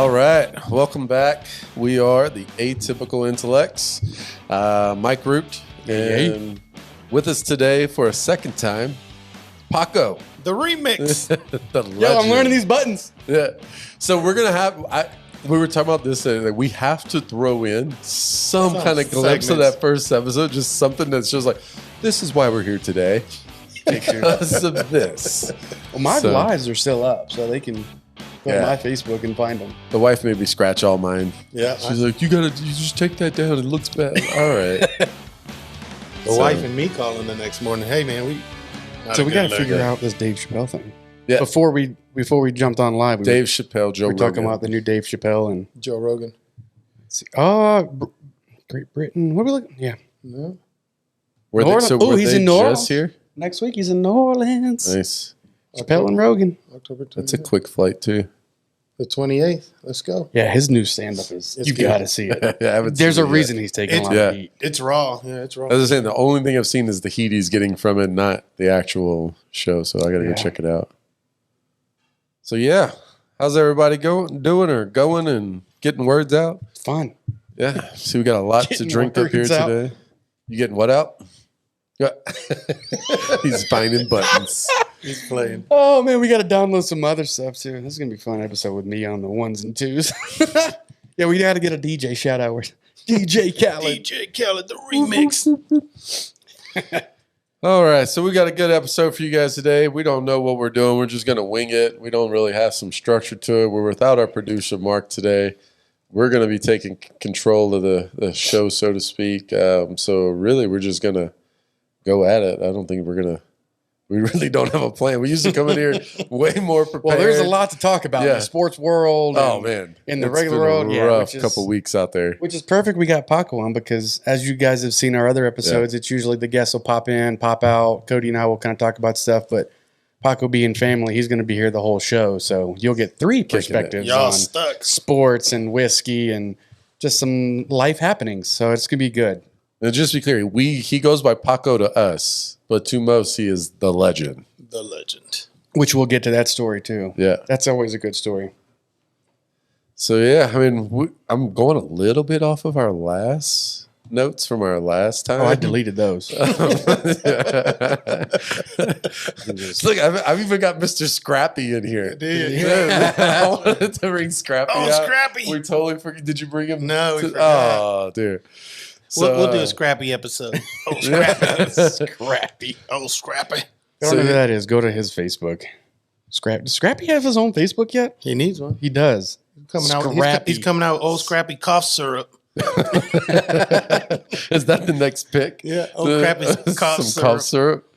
All right, welcome back. We are the Atypical Intellects. Mike Root, and with us today for a second time, Paco. The remix. The legend. Yo, I'm learning these buttons. Yeah. So we're gonna have. We were talking about this. That we have to throw in some kind of glimpse of that first episode, just something that's just like, this is why we're here today, because of this. Well, my lives are still up, so they can go to my Facebook and find them. The wife made me scratch all mine. Yeah. She's like, you just take that down. It looks bad. All right. The wife and me calling the next morning. Hey man, we got to figure out this Dave Chappelle thing. Yeah. Before we jumped on live, Dave Chappelle, Joe we're Rogan. talking about the new Dave Chappelle and Joe Rogan. Great Britain. What are we looking? Yeah. No. Were he's they in New Orleans just here? next week. He's in New Orleans. Nice. Chappelle and Rogan. October 28th. That's a quick flight too. The 28th. Let's go. Yeah, his new stand-up is. You got to see it. I haven't There's seen a it reason yet. he's taking a lot Yeah. of heat. It's raw. Yeah, it's raw. As I was saying, the only thing I've seen is the heat he's getting from it, not the actual show. So I got to go check it out. So yeah, how's everybody doing and getting words out? It's fun. Yeah. So we got a lot to Getting drink up here words out. today. You getting what out? Yeah. He's finding buttons. He's playing. Oh man, we got to download some other stuff too. This is gonna be a fun episode with me on the ones and twos. Yeah, we got to get a DJ shout out. DJ Khaled. DJ Khaled, the remix. All right, so we got a good episode for you guys today. We don't know what we're doing. We're just going to wing it. We don't really have some structure to it. We're without our producer, Mark, today. We're going to be taking control of the show, so to speak. So really, we're just going to go at it. I don't think we really don't have a plan. We used to come in here way more prepared. Well, there's a lot to talk about in the sports world. Oh, man. In the It's regular been world. a rough couple weeks out there. Which is perfect. We got Paco on because as you guys have seen our other episodes, it's usually the guests will pop in, pop out. Cody and I will kind of talk about stuff, but Paco being family, he's going to be here the whole show. So you'll get three perspectives Y'all on stuck. sports and whiskey and just some life happenings. So it's going to be good. And just to be clear, he goes by Paco to us, but to most, he is the legend. The legend. Which we'll get to that story too. Yeah. That's always a good story. So, yeah, I mean, I'm going a little bit off of our last notes from our last time. Oh, I deleted those. Look, I've even got Mr. Scrappy in here. I wanted to bring Scrappy out. Scrappy. We totally forgot. Did you bring him? No, we forgot. Oh, dude. So, We'll do a Scrappy episode. Oh, Scrappy. Scrappy. Oh, Scrappy. I don't know who that is. Go to his Facebook. Does Scrappy have his own Facebook yet? He needs one. He does. He's coming out with old Scrappy cough syrup. Is that the next pick? Yeah, old Scrappy's cough Some cough syrup.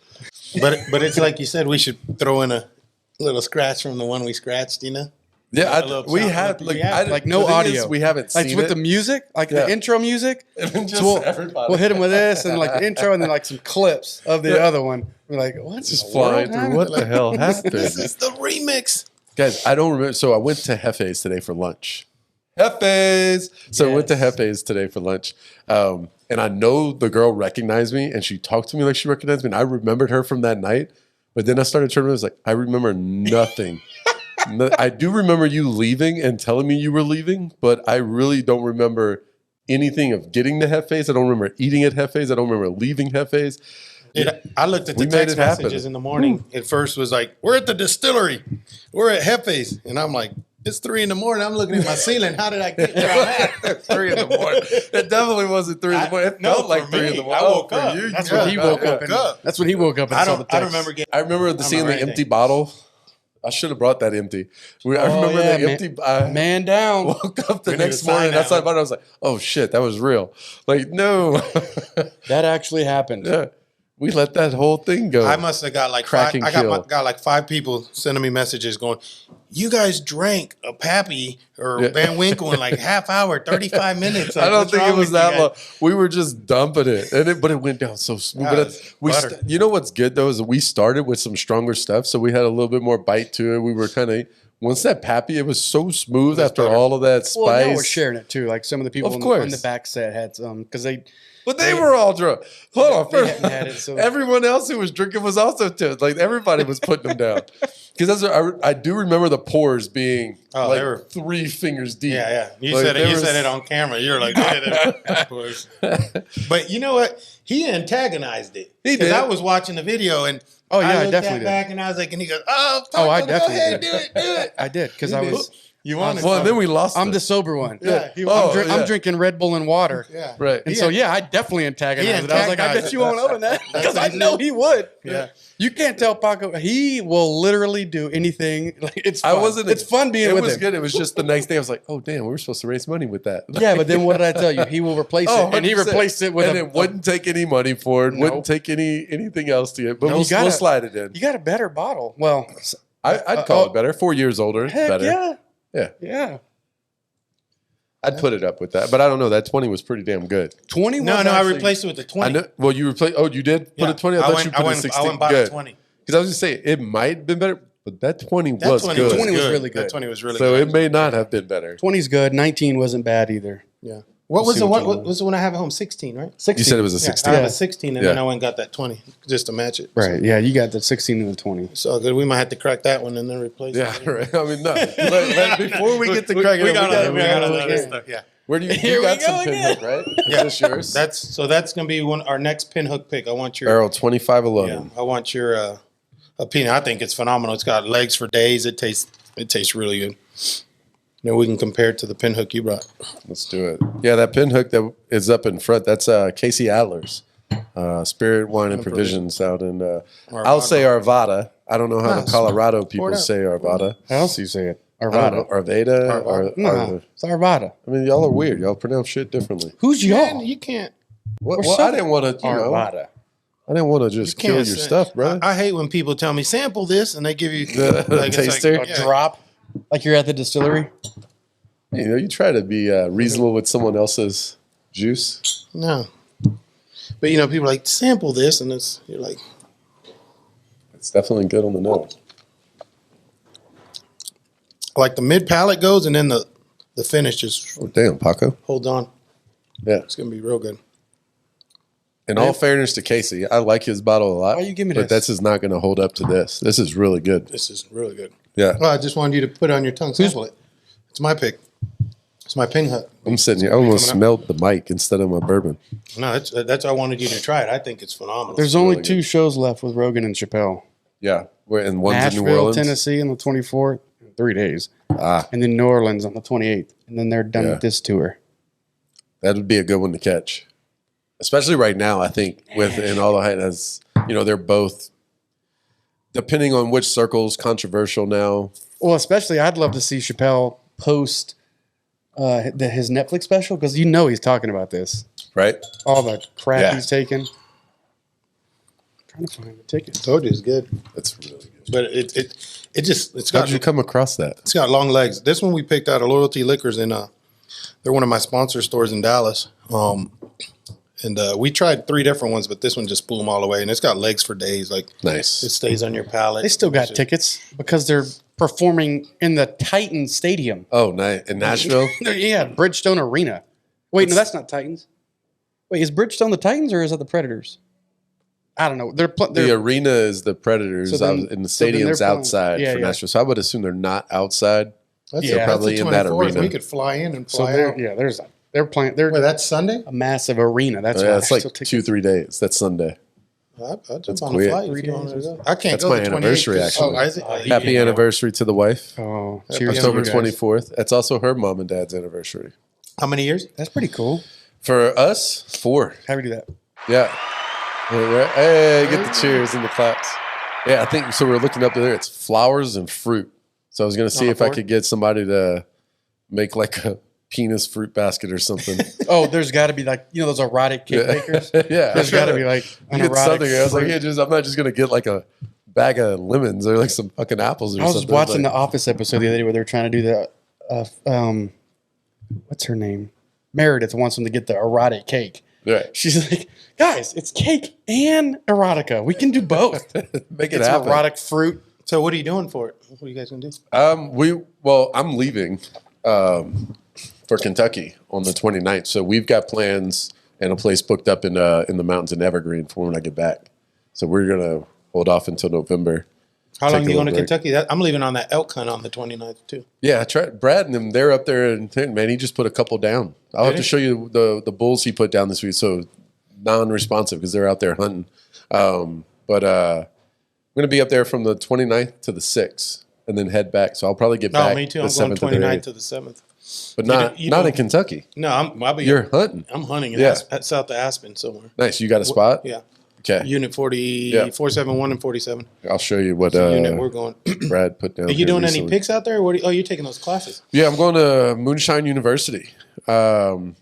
But it's like you said, we should throw in a little scratch from the one we scratched, you know? Yeah, we had like no audio. We haven't seen like with it. the music, like the intro music. So we'll hit him with this and like the intro, and then like some clips of the other one. We're like, what's just flying through? What the hell happened? This is the remix, guys. I don't remember. So I went to Hefe's today for lunch. Hefe's. So I went to Hefe's today for lunch, and I know the girl recognized me, and she talked to me like she recognized me, and I remembered her from that night. But then I started turning. I was like, I remember nothing. I do remember you leaving and telling me you were leaving, but I really don't remember anything of getting to Hefe's. I don't remember eating at Hefe's. I don't remember leaving Hefe's. I looked at the text messages in the morning. It first was like, we're at the distillery. We're at Hefe's. And I'm like, it's 3 a.m. I'm looking at my ceiling. How did I get there? 3 a.m. It definitely wasn't 3 a.m. It felt like 3 a.m. I woke up. That's when he woke up. That's when he woke up. I don't remember getting. I remember seeing the empty bottle. I should have brought that empty. I remember the empty. Man down. Woke up the next morning. Outside the bottle. I was like, "Oh shit, that was real." Like, no, that actually happened. Yeah, we let that whole thing go. I must have got like five. I got like 5 people sending me messages going, "You guys drank a Pappy or Van Winkle in like half hour, 35 minutes." Like, I don't think it was that long. We were just dumping it, but it went down so smooth. You know what's good though is that we started with some stronger stuff, so we had a little bit more bite to it. We were kind of once that Pappy, it was so smooth after all of that spice. Well, now we're sharing it too. Like some of the people on the back set had some because But they were all drunk. Hold on, They first, hadn't had it, so- everyone else who was drinking was also tipsed. Like everybody was putting them down. Because I do remember the pours being they were 3 fingers deep. Yeah. You Like, said it. You was- said it on camera. You're like, pours. But you know what? He antagonized it. He Because did. I was watching the video and I looked definitely did. back and I was like, and he goes, oh, I Paco, definitely go ahead, did. do it. I did because I was. You wanted Well, and then we lost. I'm it. the sober one. Yeah. I'm drinking Red Bull and water. Yeah. Right. And so, I definitely antagonized it. I was like, I bet you won't open that because I know he would. Yeah. You can't tell Paco. He will literally do anything. Like, it's fun. It's fun being with him. It was good. It was just the next day. I was like, oh, damn, we were supposed to raise money with that. Yeah, but then what did I tell you? He will replace it. And he 100%. replaced it with and it wouldn't take any money for it. Wouldn't take anything else to it. But we'll slide it in. You got a better bottle. Well, I'd call it better. 4 years older. heck Better. Yeah. I'd put it up with that. But I don't know. That 20 was pretty damn good. 20 No, I replaced it with the 20. I know. Well, you replaced. Oh, you did put a 20. I thought you put a 16. I went and bought a 20. Because I was just saying it might have been better, but that 20 That was 20 good. 20 was really good. That 20 was really So good. it may not have been better. 20's good. 19 wasn't bad either. Yeah. What was see the what what you was the one I have at home? 16, right? 16. You said it was a Yeah, 16. I have a 16, and Yeah. then I went and got that 20 just to match it. Right. Yeah, you got the 16 and the 20. So good. We might have to crack that one and then replace Yeah, it. right. I mean, no. But before we get to cracking we it, got gotta other look at stuff. Yeah. where do you Here got we some go pinhook, again. right? Yeah. Is this yours? That's gonna be our next pinhook pick. I want your Errol 2511. I want your a peanut. I think it's phenomenal. It's got legs for days. It tastes really good. Then we can compare it to the pinhook you brought. Let's do it. Yeah, that pinhook that is up in front, that's Casey Adler's. Spirit Wine and Provisions out in, I'll say Arvada. I don't know how the Colorado people say Arvada. How else do you say it? I don't know, Arvada. Arvada. No, it's Arvada. I mean, y'all are weird. Y'all pronounce shit differently. Who's Man, y'all? you can't. Well, I didn't want to, Arvada. I didn't want to just kill your stuff, bro. I hate when people tell me sample this and they give you The it's taster? Like, A drop? Like you're at the distillery? You know, you try to be reasonable with someone else's juice. No. But people are like sample this, and you're like, It's definitely good on the nose. like the mid palate goes, and then the finish just Oh, damn, Paco. holds on. Yeah. It's gonna be real good. In all fairness to Casey, I like his bottle a lot. Why you give me but this? this is not going to hold up to this. This is really good. This is really good. Yeah. Well, I just wanted you to put it on your tongue, sample it. It's my pick. It's my pinhook. I'm sitting here. I almost Coming up. smelled the mic instead of my bourbon. No, that's why I wanted you to try it. I think it's phenomenal. There's only really 2 shows left with Rogan and Chappelle. Yeah. We're in one's in New Nashville, Orleans. Tennessee on the 24th, 3 days. Ah, And then New Orleans on the 28th. And then they're done Yeah. with this tour. that would be a good one to catch. Especially right now, I think, within all the hype, as they're both, depending on which circles, controversial now. Well, especially I'd love to see Chappelle post his Netflix special because he's talking about this. Right? All the crap Yeah. he's taken. I'm trying to find the ticket. told you it's good, That's really good. but it's How got did you come across that? it's got long legs. This one we picked out of Loyalty Liquors, and they're one of my sponsor stores in Dallas. And we tried 3 different ones, but this one just blew them all away. And it's got legs for days. Like Nice. it stays on your palate. They still got tickets because they're performing in the Titans Stadium. Oh, nice. In Nashville? Yeah, Bridgestone Arena. Wait, no, that's not Titans. Wait, is Bridgestone the Titans or is that the Predators? I don't know. The arena is the Predators, So then- and the so then they're stadium's playing- outside yeah, for yeah. Nashville. So I would assume they're not outside. That's Yeah, probably the in that 24th. arena. We could fly in and So fly out. they're playing. They're Wait, that's Sunday? a massive arena. That's Yeah, why it's there's like still tickets. 2-3 days. That's Sunday. I'll That's jump on quick. a flight 3 if you want days. to go. I can't That's go my the 28th anniversary, 'cause- actually. Oh, is it? Happy anniversary to the wife. Oh, cheers! October to you guys. 24th. It's also her mom and dad's anniversary. How many years? That's pretty cool. For us, 4. How do we do that? Yeah. Hey, get the cheers and the claps. Yeah, I think so. We're looking up there. It's flowers and fruit. So I was going to see On if a I board? could get somebody to make like a penis fruit basket or something. Oh, there's got to be like those erotic cake makers. Yeah. There's got to be like an Get erotic. something. I was like, fruit. I'm not just going to get like a bag of lemons or like some fucking apples or I was something. watching Like, the Office episode the other day where they're trying to do the, what's her name? Meredith wants them to get the erotic cake. right. She's like, guys, it's cake and erotica. We can do both. Make it It's happen. erotic fruit. So what are you doing for it? What are you guys going to do? I'm leaving for Kentucky on the 29th. So we've got plans and a place booked up in the mountains in Evergreen for when I get back. So we're gonna hold off until November. How long are you going to Kentucky? I'm leaving on that elk hunt on the 29th too. Yeah, I tried Brad and them. They're up there, and man, he just put a couple down. I'll have to show you the bulls he put down this week. So non-responsive because they're out there hunting. But I'm going to be up there from the 29th to the 6th, and then head back. So I'll probably get back. No, me too. I'm going 29th to the 7th. But not in Kentucky. No, You're hunting. I'm hunting at south of Aspen somewhere. Nice. You got a spot? Yeah. Okay. Unit 471 and 47. I'll show you what unit we're going. Brad put down. Are you doing any picks out there? You're taking those classes? Yeah, I'm going to Moonshine University. First,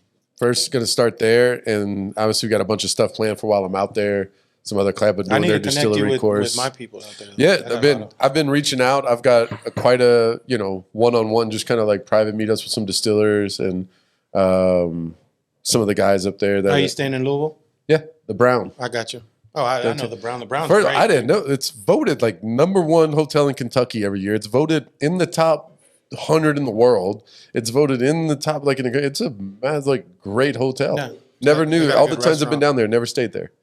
going to start there, and obviously we got a bunch of stuff planned for while I'm out there. Some other club doing their distillery course. With my people out there. Yeah, I've been reaching out. I've got quite a one-on-one, just kind of like private meetups with some distillers and some of the guys up there. Are you staying in Louisville? Yeah, the Brown. I got you. Oh, I know the Brown. The Brown's First, great. I didn't know. It's voted like #1 hotel in Kentucky every year. It's voted in the top 100 in the world. It's voted in the top it's a great hotel. Yeah. Never knew. All the times I've been down there, never stayed there.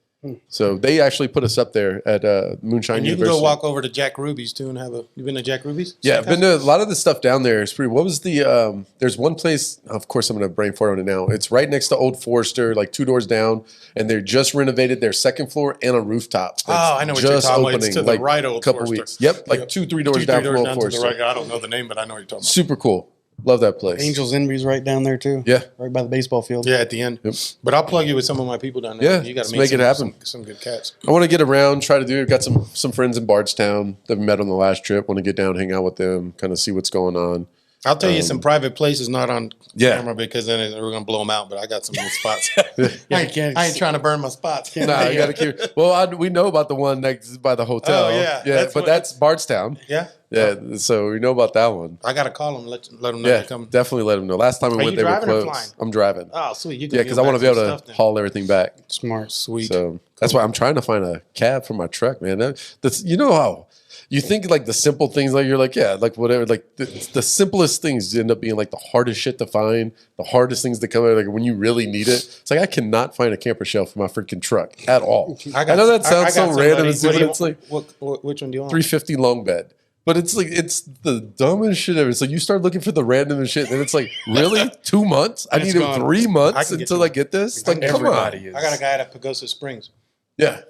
So they actually put us up there at Moonshine University. And you can go walk over to Jack Ruby's too and you been to Jack Ruby's? Yeah, I've been to a lot of the stuff down there. It's pretty. What was the? There's one place. Of course, I'm going to brain fart on it now. It's right next to Old Forester, like 2 doors down, and they're just renovated their second floor and a rooftop. I know what you're talking about. It's to the right, Old couple Forester. Weeks. Yep, like 2-3 doors down from Old Forester. Right. I don't know the name, but I know what you're talking about. Super cool. Love that place. Angels Envy's right down there too. Yeah, right by the baseball field. Yeah, at the end. Yep. But I'll plug you with some of my people down there. Yeah, you got to make it happen. Some good cats. I want to get around, try to do it. Got some friends in Bardstown that we met on the last trip. Want to get down, hang out with them, kind of see what's going on. I'll tell you some private places not on camera because then we're gonna blow them out. But I got some good spots. I ain't trying to burn my spots. Nah, you got to keep. Well, we know about the one next by the hotel. Oh yeah, that's Bardstown. Yeah. Yeah, so we know about that one. I got to call them, let them know they're coming. Definitely let them know. Last time we went, they were closed. I'm driving. Oh, sweet. Yeah, because I want to be able to haul everything back. Smart. Sweet. So that's why I'm trying to find a cab for my truck, man. That's how you think like the simple things, like you're like, yeah, like whatever, like the simplest things end up being like the hardest shit to find, the hardest things to come out. Like when you really need it, it's like I cannot find a camper shelf for my freaking truck at all. I know that sounds so random, but it's like which one do you want? 350 long bed. But it's like, it's the dumbest shit ever. It's like you start looking for the randomest shit, and it's like, really? 2 months? I need 3 months until I get this? Like, come on. I got a guy at Pagosa Springs. Yeah.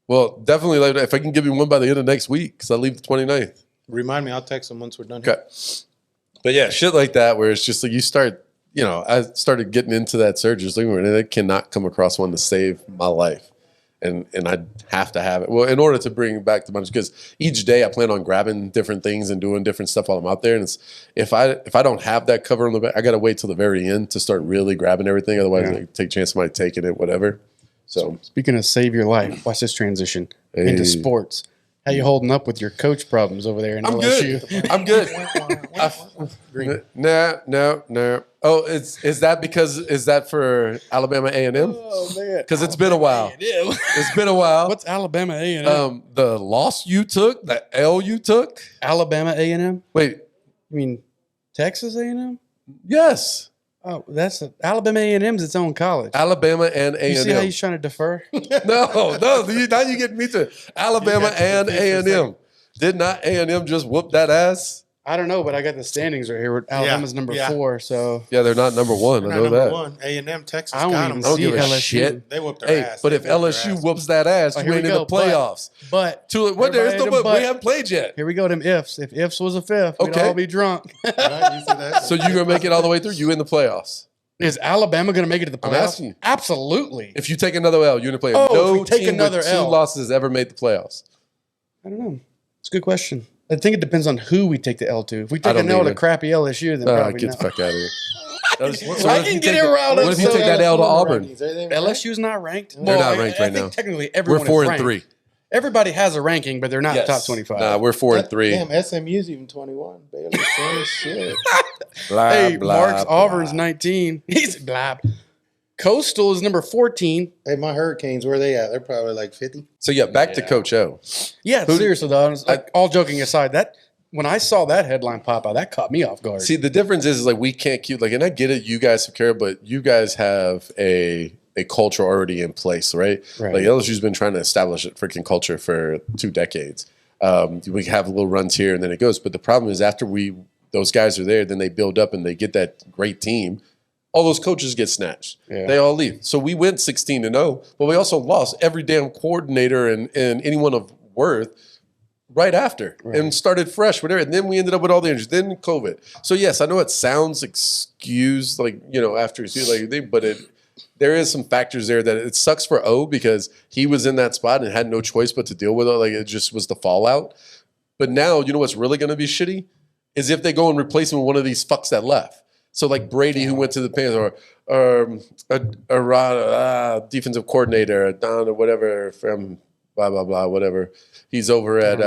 Well, definitely, if I can give you one by the end of next week, because I leave the 29th. Remind me, I'll text him once we're done. Okay. But yeah, shit like that, where it's just like you start, I started getting into that surge, just looking for it, and I cannot come across one to save my life. And I have to have it. Well, in order to bring it back to money, because each day I plan on grabbing different things and doing different stuff while I'm out there. And it's if I don't have that cover on the back, I got to wait till the very end to start really grabbing everything. Otherwise, I take a chance of somebody taking it, whatever. So speaking of save your life, watch this transition into sports. How you holding up with your coach problems over there in LSU? I'm good. No. Oh, is that for Alabama A&M? Oh man, because it's been a while. It's been a while. What's Alabama A&M? The loss you took, the L you took. Alabama A&M. Wait, you mean Texas A&M? Yes. Oh, Alabama A&M's its own college. Alabama and A&M. You see how he's trying to defer? No. Now you get me to Alabama and A&M. Did not A&M just whoop that ass? I don't know, but I got the standings right here. Alabama's number 4, so yeah, they're not number 1. I know that. A&M, Texas. I don't give a shit. They whooped their ass. But if LSU whoops that ass, you ain't in the playoffs. But there's no but. We haven't played yet. Here we go. Them ifs. If ifs was a fifth, we'd all be drunk. So you're gonna make it all the way through? You in the playoffs? Is Alabama going to make it to the playoffs? I'm asking you. Absolutely. If you take another L, you're in the playoffs. Oh, if we take another with 2 L. losses ever made the playoffs. I don't know. It's a good question. I think it depends on who we take the L to. If we take an L to crappy LSU, then probably get the fuck out of here. I can get it around. What if you take that L to Auburn? LSU's not ranked. They're not ranked right now. Technically, everyone we're 4 is and 3. Everybody has a ranking, but they're not top 25. Nah, we're 4 and 3. Damn, SMU's even 21. Baylor's 20 shit. Mark's Auburn's 19. He's blab. Coastal is number 14. Hey, my Hurricanes, where are they at? They're probably like 50. So yeah, back to Coach O. Yeah, seriously though, all joking aside, that when I saw that headline pop out, that caught me off guard. See, the difference is like we can't keep and I get it, you guys have care, but you guys have a a culture already in place, right? Like LSU's been trying to establish a freaking culture for 2 decades. We have little runs here and then it goes. But the problem is after those guys are there, then they build up and they get that great team. All those coaches get snatched. Yeah. They all leave. So we went 16-0, but we also lost every damn coordinator and anyone of worth right after and started fresh, whatever. And then we ended up with all the injuries. Then COVID. So yes, I know it sounds excused, like, after but there is some factors there that it sucks for O because he was in that spot and had no choice but to deal with it. Like it just was the fallout. But now, what's really going to be shitty is if they go and replace him with one of these fucks that left. So like Brady, who went to the Panthers, or defensive coordinator, Don or whatever from blah, blah, blah, whatever. He's over at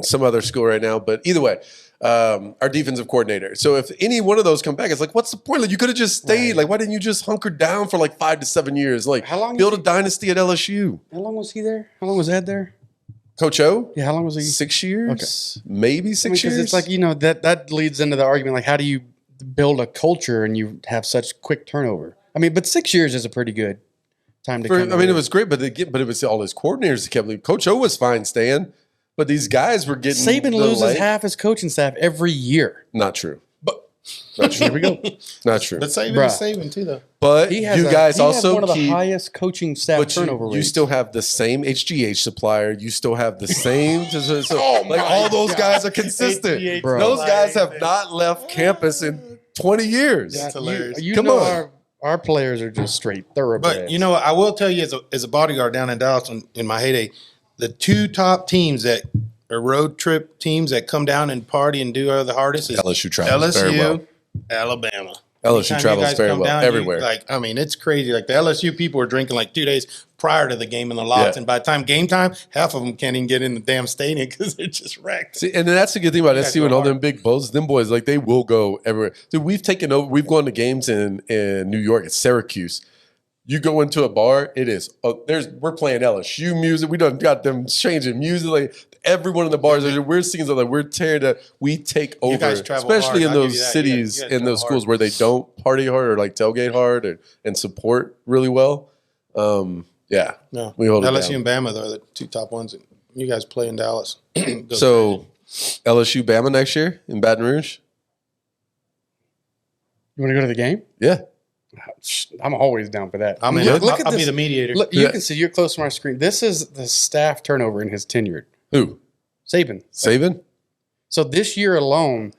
some other school right now. But either way, our defensive coordinator. So if any one of those come back, it's like, what's the point? Like you could have just stayed. Right. Like why didn't you just hunker down for like 5 to 7 years? Like how long build a dynasty at LSU. How long was he there? How long was Ed there? Coach O? Yeah, how long was he? 6 years? Okay. Maybe 6 years? It's like, that leads into the argument, like how do you build a culture and you have such quick turnover? I mean, but 6 years is a pretty good time to come. It was great, but it was all his coordinators that kept leaving. Coach O was fine staying, but these guys were getting Saban loses half his coaching staff every year. Not true. Not true. Here we go. Not true. But Saban is Saban too, though. But you guys also one of the highest coaching staff turnover rates. You still have the same HGH supplier. You still have the same. All those guys are consistent. Those guys have not left campus in 20 years. That's hilarious. Come on. Our players are just straight thoroughbreds. But I will tell you, as a bodyguard down in Dallas in my heyday, the 2 top teams that are road trip teams that come down and party and do the hardest is LSU travels very well. Alabama. LSU travels very well everywhere. It's crazy. Like the LSU people are drinking like 2 days prior to the game in the lots, and by the time game time, half of them can't even get in the damn stadium because they're just wrecked. See, and that's the good thing about SC when all them big boys, them boys, like they will go everywhere. Dude, we've taken over. We've gone to games in New York at Syracuse. You go into a bar, it is we're playing LSU music. We done got them changing music. Like everyone in the bars, we're singing something. We're tearing up. We take over, especially in those cities, in those schools where they don't party hard or like tailgate hard and support really well. Yeah, no, we hold LSU it and Bama are the 2 top ones. You guys play in Dallas. So LSU, Bama next year in Baton Rouge. You want to go to the game? Yeah. I'm always down for that. I'll be the mediator. Look, you can see, you're close to my screen. This is the staff turnover in his tenure. Who? Saban? So this year alone,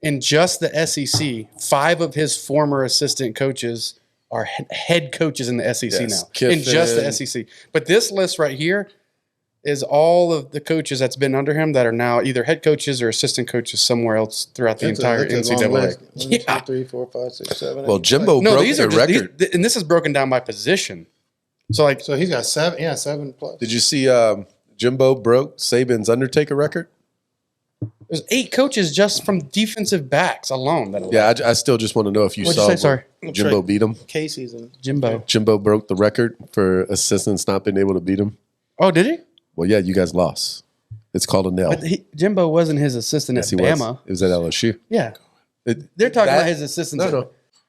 in just the SEC, 5 of his former assistant coaches are head coaches in the SEC now. Kiffin. In just the SEC. But this list right here is all of the coaches that's been under him that are now either head coaches or assistant coaches somewhere else throughout the entire NCAA. 1, 2, 3, 4, 5, 6, 7. Well, Jimbo broke the record. And this is broken down by position. So he's got 7. Yeah, 7 plus. Did you see Jimbo broke Saban's Undertaker record? There's 8 coaches just from defensive backs alone. I still just want to know if you saw Jimbo beat him. Casey's and Jimbo broke the record for assistants not being able to beat him. Oh, did he? Well, yeah, you guys lost. It's called a nail. But Jimbo wasn't his assistant at Bama. It was at LSU. Yeah. They're talking about his assistants.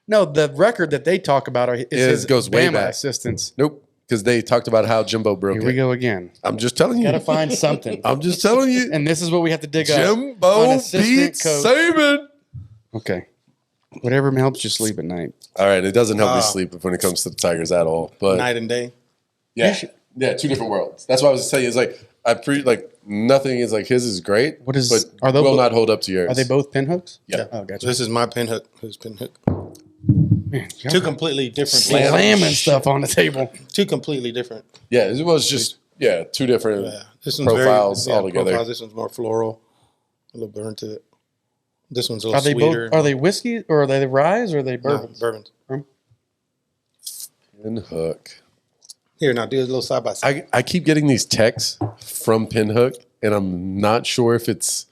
No, the record that they talk about is goes Bama way back. Assistants. Nope. Because they talked about how Jimbo broke it. Here we go again. I'm just telling you. Got to find something. I'm just telling you. And this is what we have to dig up. Jimbo beats Saban. Okay. Whatever helps you sleep at night. All right. It doesn't help me sleep when it comes to the Tigers at all. But night and day. Yeah. Yeah, 2 different worlds. That's why I was telling you. It's like nothing is like his is great. But will not hold up to yours. Are they both pinhooks? Yeah. Oh, gotcha. This is my pinhook. Who's pinhook? Man, 2 completely different slamming stuff on the table. 2 completely different. Yeah, it was just 2 different profiles altogether. This one's more floral, a little burn to it. This one's a little sweeter. Are they whiskey or are they rye or are they bourbons? No, bourbons. Pinhook. Here, now do a little side by side. I keep getting these texts from Pinhook, and I'm not sure if it's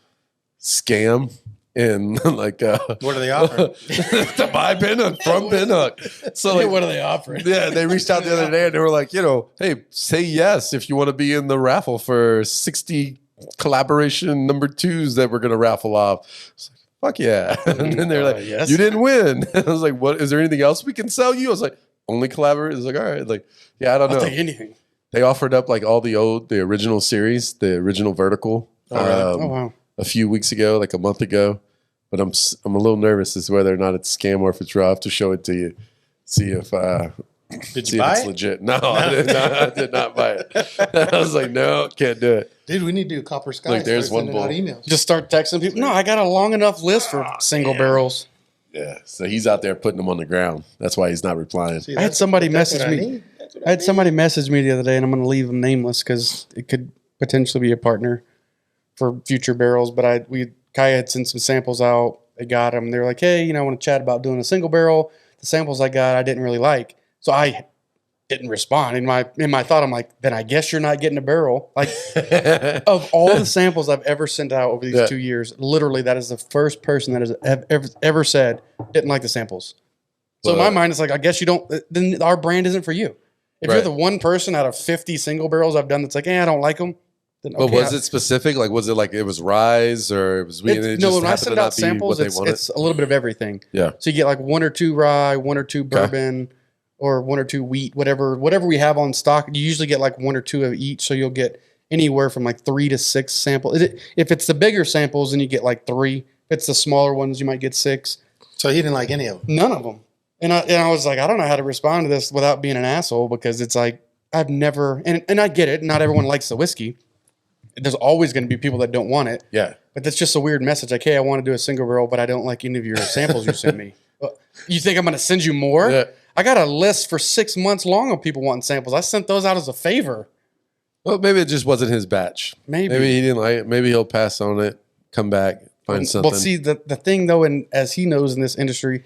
scam and like what are they offering? To buy Pinhook from Pinhook. So like, what are they offering? Yeah, they reached out the other day and they were like, hey, say yes if you want to be in the raffle for 60 collaboration number 2s that we're gonna raffle off. It's like, fuck yeah. And then they're like, yes. You didn't win. I was like, what is there anything else we can sell you? I was like, only collaborate. It's like, all right, like, yeah, I don't know. I'll take anything. They offered up like all the original series, the original Vertical. Wow. A few weeks ago, like a month ago. But I'm a little nervous as to whether or not it's a scam or if it's real. I have to show it to you, see if did you buy it's it? legit. No, I did not buy it. I was like, no, can't do it. Dude, we need to do Copper Sky. Look, there's one bull. Just start texting people. No, I got a long enough list for single barrels. Yeah, so he's out there putting them on the ground. That's why he's not replying. I had somebody message me. I had somebody message me the other day, and I'm going to leave them nameless because it could potentially be a partner for future barrels. But Kaya had sent some samples out. They got them. They were like, hey, I want to chat about doing a single barrel. The samples I got, I didn't really like. So I didn't respond. In my thought, I'm like, then I guess you're not getting a barrel. Like, of all the samples I've ever sent out over these 2 years, literally that is the first person that has ever said didn't like the samples. So in my mind, it's like, I guess you don't, then our brand isn't for you. If you're the one person out of 50 single barrels I've done that's like, I don't like them. Then, but was it specific? Like, was it like it was Rise or it was when I send out samples, it's a little bit of everything. Yeah. So you get like 1 or 2 rye, 1 or 2 bourbon, or 1 or 2 wheat, whatever we have on stock. You usually get like 1 or 2 of each. So you'll get anywhere from like 3 to 6 samples. If it's the bigger samples, then you get like 3. If it's the smaller ones, you might get 6. So he didn't like any of them? None of them. And I was like, I don't know how to respond to this without being an asshole, because it's like, I've never, and I get it. Not everyone likes the whiskey. There's always going to be people that don't want it. Yeah. But that's just a weird message. Like, hey, I want to do a single barrel, but I don't like any of your samples you sent me. You think I'm going to send you more? Yeah. I got a list for 6 months long of people wanting samples. I sent those out as a favor. Well, maybe it just wasn't his batch. Maybe he didn't like it. Maybe he'll pass on it, come back, find something. Well, see, the thing, though, and as he knows in this industry,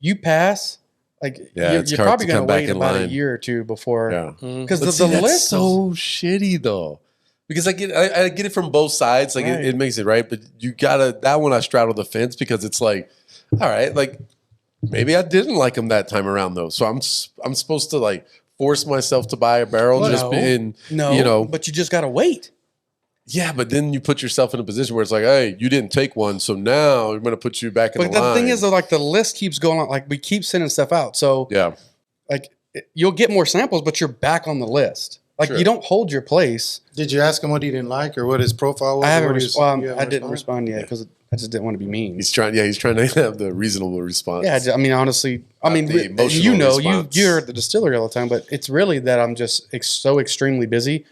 you pass, like, you're probably going to wait about a year or 2 before. Yeah. Because the list is so shitty, though. Because I get it from both sides. Like, it makes it right. But you got that one I straddle the fence, because it's like, all right, like, maybe I didn't like them that time around, though. So I'm supposed to, like, force myself to buy a barrel but you just got to wait. Yeah, but then you put yourself in a position where it's like, hey, you didn't take one, so now I'm going to put you back in the line. But the thing is, though, like, the list keeps going on. Like, we keep sending stuff out. So, like, you'll get more samples, but you're back on the list. Like, you don't hold your place. Did you ask him what he didn't like or what his profile was? I didn't respond yet because I just didn't want to be mean. He's trying to have the reasonable response. Yeah, I mean, honestly, you're at the distillery all the time, but it's really that I'm just so extremely busy.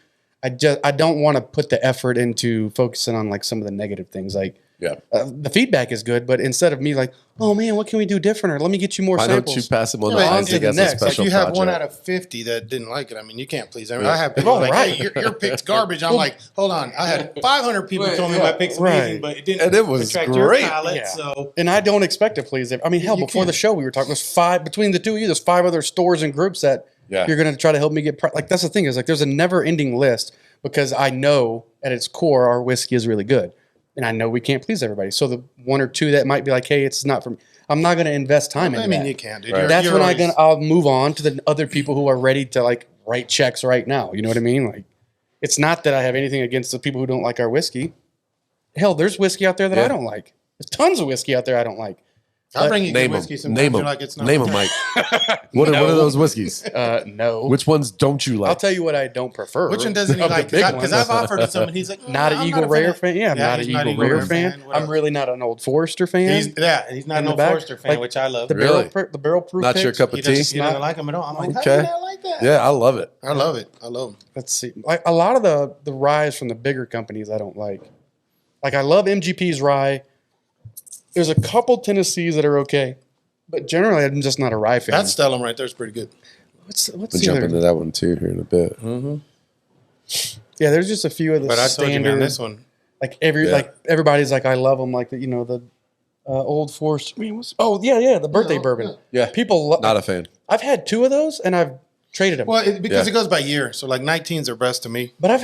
I don't want to put the effort into focusing on like some of the negative things. Like, the feedback is good, but instead of me like, oh man, what can we do different? Or let me get you more samples. Why don't you pass them on to the next? Like, you have 1 out of 50 that didn't like it. I mean, you can't please everyone. I have people like, hey, your pick's garbage. I'm like, hold on. I had 500 people tell me my pick's amazing, but it didn't. And it was great. Palate, so. And I don't expect to please them. I mean, hell, before the show we were talking, there's 5 between the two of you. There's 5 other stores and groups that you're going to try to help me get. Like, that's the thing, is like, there's a never ending list, because I know at its core our whiskey is really good. And I know we can't please everybody. So the 1 or 2 that might be like, hey, it's not for me, I'm not going to invest time in that. I mean, you can, dude. Right. That's when I'll move on to the other people who are ready to like write checks right now. You know what I mean? Like, it's not that I have anything against the people who don't like our whiskey. Hell, there's whiskey out there that I don't like. There's tons of whiskey out there I don't like. I'll bring you good whiskey sometimes. Name them. Like, it's not Name them, Mike. What are those whiskeys? No. Which ones don't you like? I'll tell you what I don't prefer. Which one doesn't he like? Because I've offered to someone, he's like, not an Eagle Rare fan. Yeah, I'm not an Eagle Rare fan. I'm really not an Old Forester fan. He's not an Old Forester fan, which I love. The barrel proof. Not your cup of tea. He doesn't like them at all. I'm like, how do you not like that? Yeah, I love it. I love it. I love them. Let's see. Like, a lot of the ryes from the bigger companies I don't like. Like, I love MGP's rye. There's a couple Tennessees that are okay. But generally, I'm just not a rye fan. That Stellum right there is pretty good. What's we'll jump into that one too here in a bit. Mm-hmm. Yeah, there's just a few of the but standard. I told you, man, this one. Like everybody's like, I love them. Like the Old Forester. The birthday bourbon. Yeah, people not a fan. I've had 2 of those, and I've traded them. Well, because it goes by year. So like 19s are best to me. But I've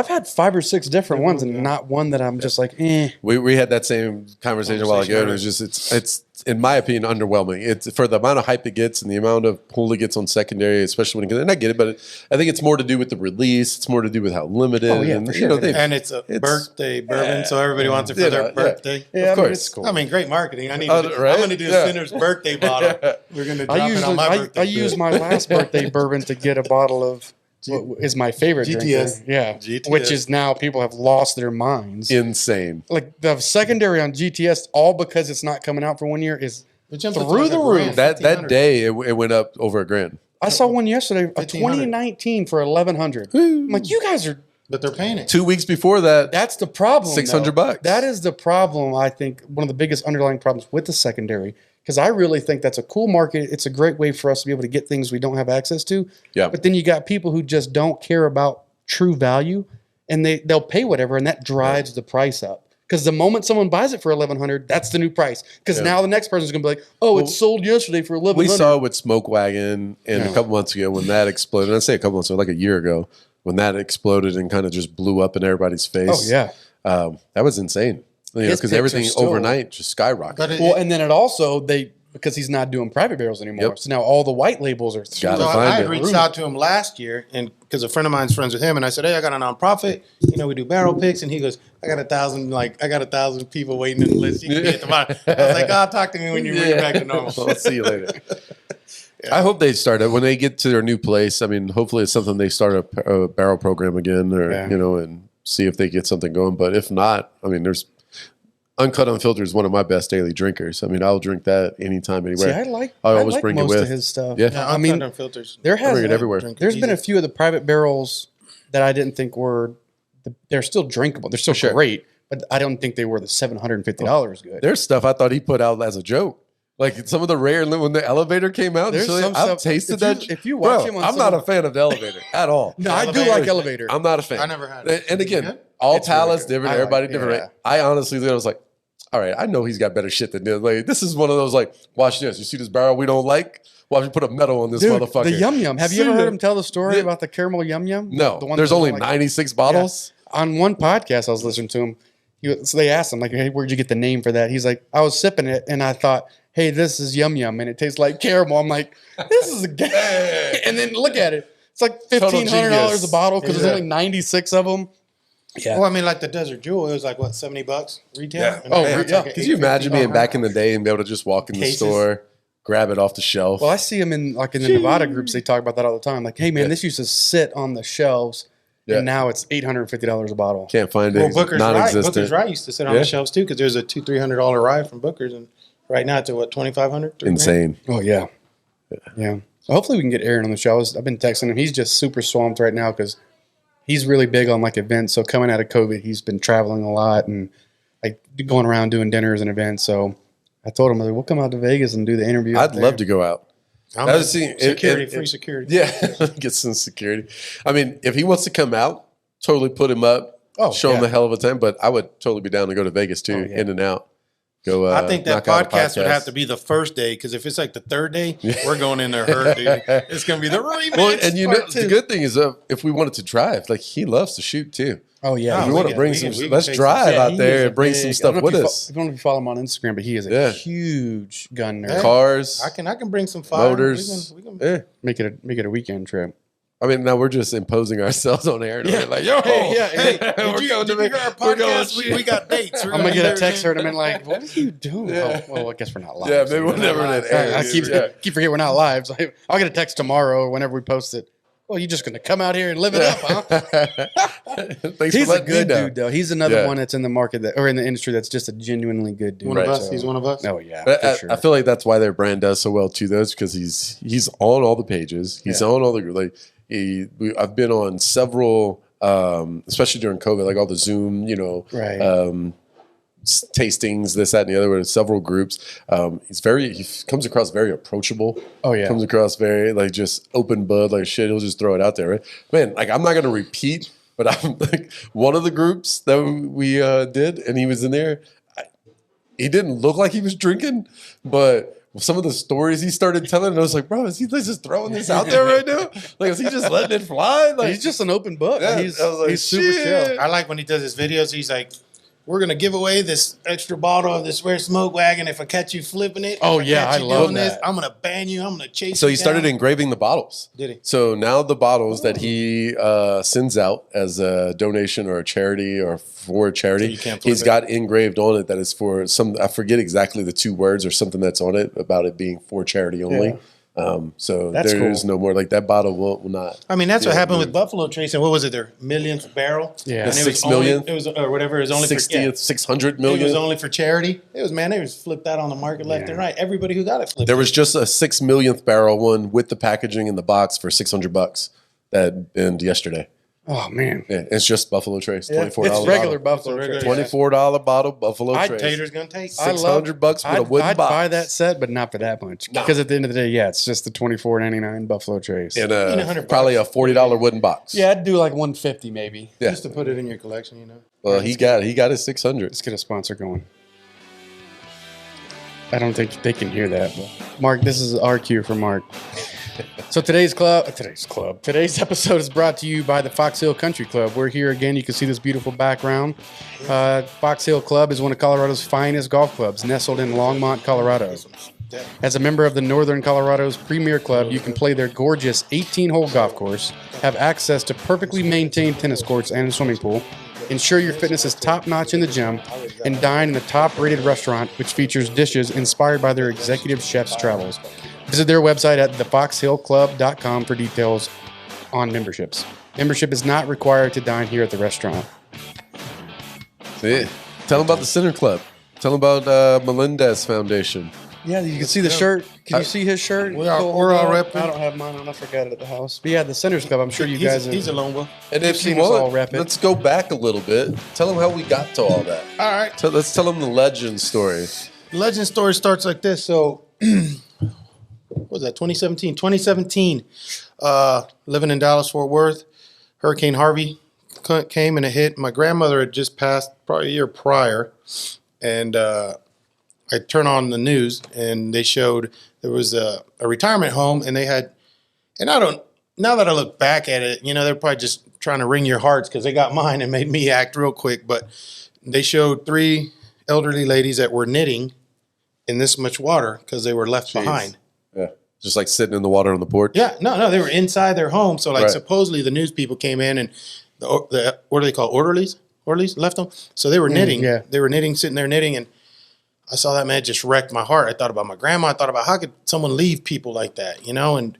had 5 or 6 different ones, and not one that I'm just like, eh. We had that same conversation a while ago. And it was just it's in my opinion, underwhelming. It's for the amount of hype it gets and the amount of pull it gets on secondary, especially when it gets. And I get it, but I think it's more to do with the release. It's more to do with how limited. Oh, yeah, and for sure. And it's a birthday bourbon, so everybody wants it for their birthday. Yeah, of course. it's cool. I mean, great marketing. I'm Right? going to do a Sinner's birthday bottle. We're going to drop it on my birthday. I use my last birthday bourbon to get a bottle of what is my favorite GTS. drinker. Yeah. GTS. Which is now people have lost their minds. Insane. Like the secondary on GTS, all because it's not coming out for 1 year, is through the roof. That day, it went up over $1,000. I saw one yesterday, a 2019 for $1,100. I'm like, you guys are. But they're paying it. 2 weeks before that, That's the problem. $600. That is the problem. I think one of the biggest underlying problems with the secondary, because I really think that's a cool market. It's a great way for us to be able to get things we don't have access to. Yeah. But then you got people who just don't care about true value, and they'll pay whatever, and that drives the price up. Because the moment someone buys it for $1,100, that's the new price. Because now the next person's going to be like, "Oh, it sold yesterday for $1,100." we saw it with Smoke Wagon and a couple months ago when that exploded. I say a couple months ago, like a year ago, when that exploded and kind of just blew up in everybody's face. Oh yeah, that was insane. Because everything overnight just skyrocketed. And then it also because he's not doing private barrels anymore. Yep. So now all the white labels are. So I had reached out to him last year, and because a friend of mine's friends with him, and I said, "Hey, I got a nonprofit. We do barrel picks," and he goes, "I got 1,000 people waiting in the list. You can be at the bottom." I was like, "I'll talk to me when you bring it back to normal." I'll see you later. I hope they start it when they get to their new place. I mean, hopefully it's something they start a barrel program again, or and see if they get something going. But if not, I mean, there's Uncut Unfiltered is one of my best daily drinkers. I mean, I'll drink that anytime, anywhere. See, I always bring most it with of his stuff. Yeah, I mean, Unfilters. There has bring it everywhere. There's been a few of the private barrels that I didn't think were. They're still drinkable. They're still great, but I don't think they were the $750 good. There's stuff I thought he put out as a joke. Like some of the rare, when the elevator came out, I've tasted that. If you watch him, I'm not a fan of the elevator at all. No, I do like elevator. I'm not a fan. I never had it. And again, all palates different, everybody different. yeah. Right? I honestly was like, all right, I know he's got better shit than this. Like, this is one of those, like, watch this. You see this barrel we don't like? Watch me put a metal on this motherfucker. The Yum Yum. Have you ever heard him tell the story about the caramel Yum Yum? No. The one there's only 96 bottles. Yeah. On one podcast I was listening to him, so they asked him, like, "Hey, where'd you get the name for that?" He's like, "I was sipping it, and I thought, hey, this is Yum Yum, and it tastes like caramel." I'm like, this is a game. And then look at it. It's like $1,500 a bottle because there's only 96 of them. Yeah. Well, I mean, like the Desert Jewel, it was like, what, $70 retail? Yeah. And Oh, it's yeah. like Could you imagine being back in the day and be able to just walk in the store, grab it off the shelf? Well, I see them in the Nevada groups. They talk about that all the time. Like, hey, man, this used to sit on the shelves, and now it's $850 a bottle. Can't find it. Well, Booker's non-existent. Rye used to sit on the shelves too because there's a $200-$300 rye from Booker's, and right now it's at what, $2,500? Insane. Oh yeah. So hopefully we can get Aaron on the show. I've been texting him. He's just super swamped right now because he's really big on like events. So coming out of COVID, he's been traveling a lot and like going around doing dinners and events. So I told him, we'll come out to Vegas and do the interview. I'd love to go out. Free security. Yeah, get some security. I mean, if he wants to come out, totally put him up, show him a hell of a time. But I would totally be down to go to Vegas too, in and out. Go. I think that podcast would have to be the first day because if it's like the third day, we're going in there hurt, dude. It's going to be the remix. Well, and the good thing is, if we wanted to drive, like he loves to shoot too. Oh yeah, if we want to bring some. Let's drive out there and bring some stuff with us. I don't know if you follow him on Instagram, but he is a huge gun nerd. Cars, I can bring some fire. Motors. We can make it a weekend trip. I mean, now we're just imposing ourselves on air. We're like, yo, hey, did you hear our podcast? We got dates. I'm gonna get a text from him and like, what are you doing? Oh, well, I guess we're not live. Yeah, maybe we'll never air. I keep forgetting we're not live. So I'll get a text tomorrow or whenever we post it. Well, you're just going to come out here and live it up, huh? He's a good dude, though. He's another one that's in the market or in the industry that's just a genuinely good dude. One of us. He's one of us. Oh, yeah. I feel like that's why their brand does so well, too, though, is because he's on all the pages. He's on all the, I've been on several, especially during COVID, like all the Zoom, tastings, this, that, and the other, with several groups. He comes across very approachable. Oh yeah, comes across very like just open bud, like shit. He'll just throw it out there, right? Man, like I'm not gonna repeat, but I'm like one of the groups that we did, and he was in there. He didn't look like he was drinking, but some of the stories he started telling, I was like, bro, is he just throwing this out there right now? Like, is he just letting it fly? Like, he's just an open book. Yeah, he's like, super chill. I like when he does his videos. He's like, we're going to give away this extra bottle of this rare smoke wagon if I catch you flipping it. Oh, if yeah, catch I you love doing this, that. I'm going to ban you. I'm going to chase So you he started down. engraving the bottles. Did he? So now the bottles that he sends out as a donation or a charity or for a charity, So you can't flip he's it? got engraved on it that is for some, I forget exactly the 2 words or something that's on it about it being for charity only. Yeah. So That's there's cool. no more, like that bottle will not. I mean, that's what Yeah, happened yeah. with Buffalo Trace. And what was it, their millionth barrel? Yeah. And The it was 6 only- millionth? It was, or whatever. It was only 60th, for, 600 it million. was only for charity. It was, man, they just flipped that on the market left Yeah. and right. Everybody who got it flipped There it. was just a 6 millionth barrel one with the packaging in the box for $600 that ended yesterday. Oh, man. Yeah, it's just Buffalo Trace, $24 It's regular bottle. Buffalo regular- Trace. $24 bottle Buffalo Trace. Tater's going to take. I love- $600 with a wooden I'd box. buy that set, but not for that much. No. Because at the end of the day, yeah, it's just the $24.99 Buffalo Trace. And $100 probably a $40 wooden box. Yeah, I'd do like $150 maybe. Yeah. Just to put it in your collection, you know. Well, he got his 600. Let's get a sponsor going. I don't think they can hear that. But Mark, this is our cue for Mark. So today's episode is brought to you by the Fox Hill Country Club. We're here again. You can see this beautiful background. Fox Hill Club is one of Colorado's finest golf clubs, nestled in Longmont, Colorado. As a member of the Northern Colorado's premier club, you can play their gorgeous 18-hole golf course, have access to perfectly maintained tennis courts and a swimming pool, ensure your fitness is top-notch in the gym, and dine in the top-rated restaurant, which features dishes inspired by their executive chef's travels. Visit their website at thefoxhillclub.com for details on memberships. Membership is not required to dine here at the restaurant. Yeah. Tell him about the Center Club. Tell him about Melendez Foundation. Yeah, you can see the shirt. Can you see his shirt? We're all repping. I don't have mine on. I forgot it at the house. But yeah, the Centers Club. I'm sure you he's, guys. he's a lone wolf. And if you seen us all want, rep it. let's go back a little bit. Tell them how we got to all that. All right. Let's tell them the legend story. The legend story starts like this. So, what was that, 2017? 2017, living in Dallas, Fort Worth, Hurricane Harvey came and it hit. My grandmother had just passed probably a year prior. And I turned on the news and they showed there was a retirement home and they had, and now that I look back at it, you know, they're probably just trying to wring your hearts because they got mine and made me act real quick. But they showed 3 elderly ladies that were knitting in this much water because they were left behind. Yeah. Just like sitting in the water on the porch. Yeah, no, they were inside their home. So like Right. supposedly the news people came in and the what do they call orderlies? Orderlies left them. So they were knitting. yeah. They were knitting, sitting there knitting, and I saw that, man, it just wrecked my heart. I thought about my grandma. I thought about how could someone leave people like that, you know? And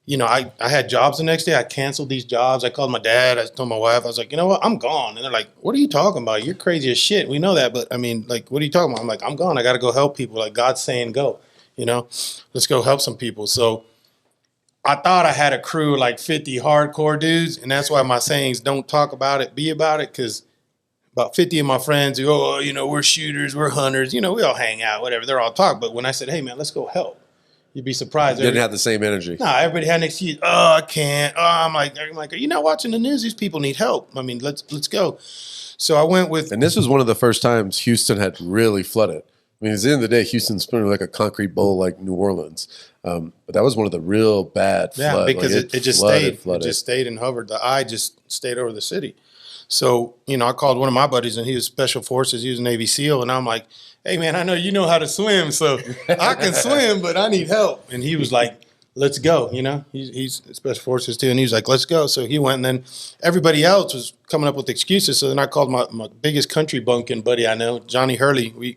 you know, I had jobs the next day. I canceled these jobs. I called my dad. I told my wife. I was like, you know what? I'm gone. And they're like, what are you talking about? You're crazy as shit. We know that, but I mean, like, what are you talking about? I'm like, I'm gone. I got to go help people. Like God's saying, go. You know, let's go help some people. So I thought I had a crew of like 50 hardcore dudes, and that's why my sayings don't talk about it, be about it, because about 50 of my friends who go, oh, you know, we're shooters, we're hunters, you know, we all hang out, whatever. They're all talk. But when I said, hey, man, let's go help, you'd be surprised. Didn't have the same energy. No, everybody had an excuse. Oh, I can't. Oh, I'm like, are you not watching the news? These people need help. I mean, let's go. So I went with. And this was one of the first times Houston had really flooded. I mean, at the end of the day, Houston's pretty like a concrete bowl like New Orleans. But that was one of the real bad floods. Because Like, it just flooded. It just stayed and hovered. The eye just stayed over the city. So, you know, I called one of my buddies and he was Special Forces. He was Navy SEAL. And I'm like, hey, man, I know you know how to swim. So I can swim, but I need help. And he was like, let's go. You know, he's Special Forces too. And he was like, let's go. So he went, and then everybody else was coming up with excuses. So then I called my biggest country bumpkin buddy I know, Johnny Hurley.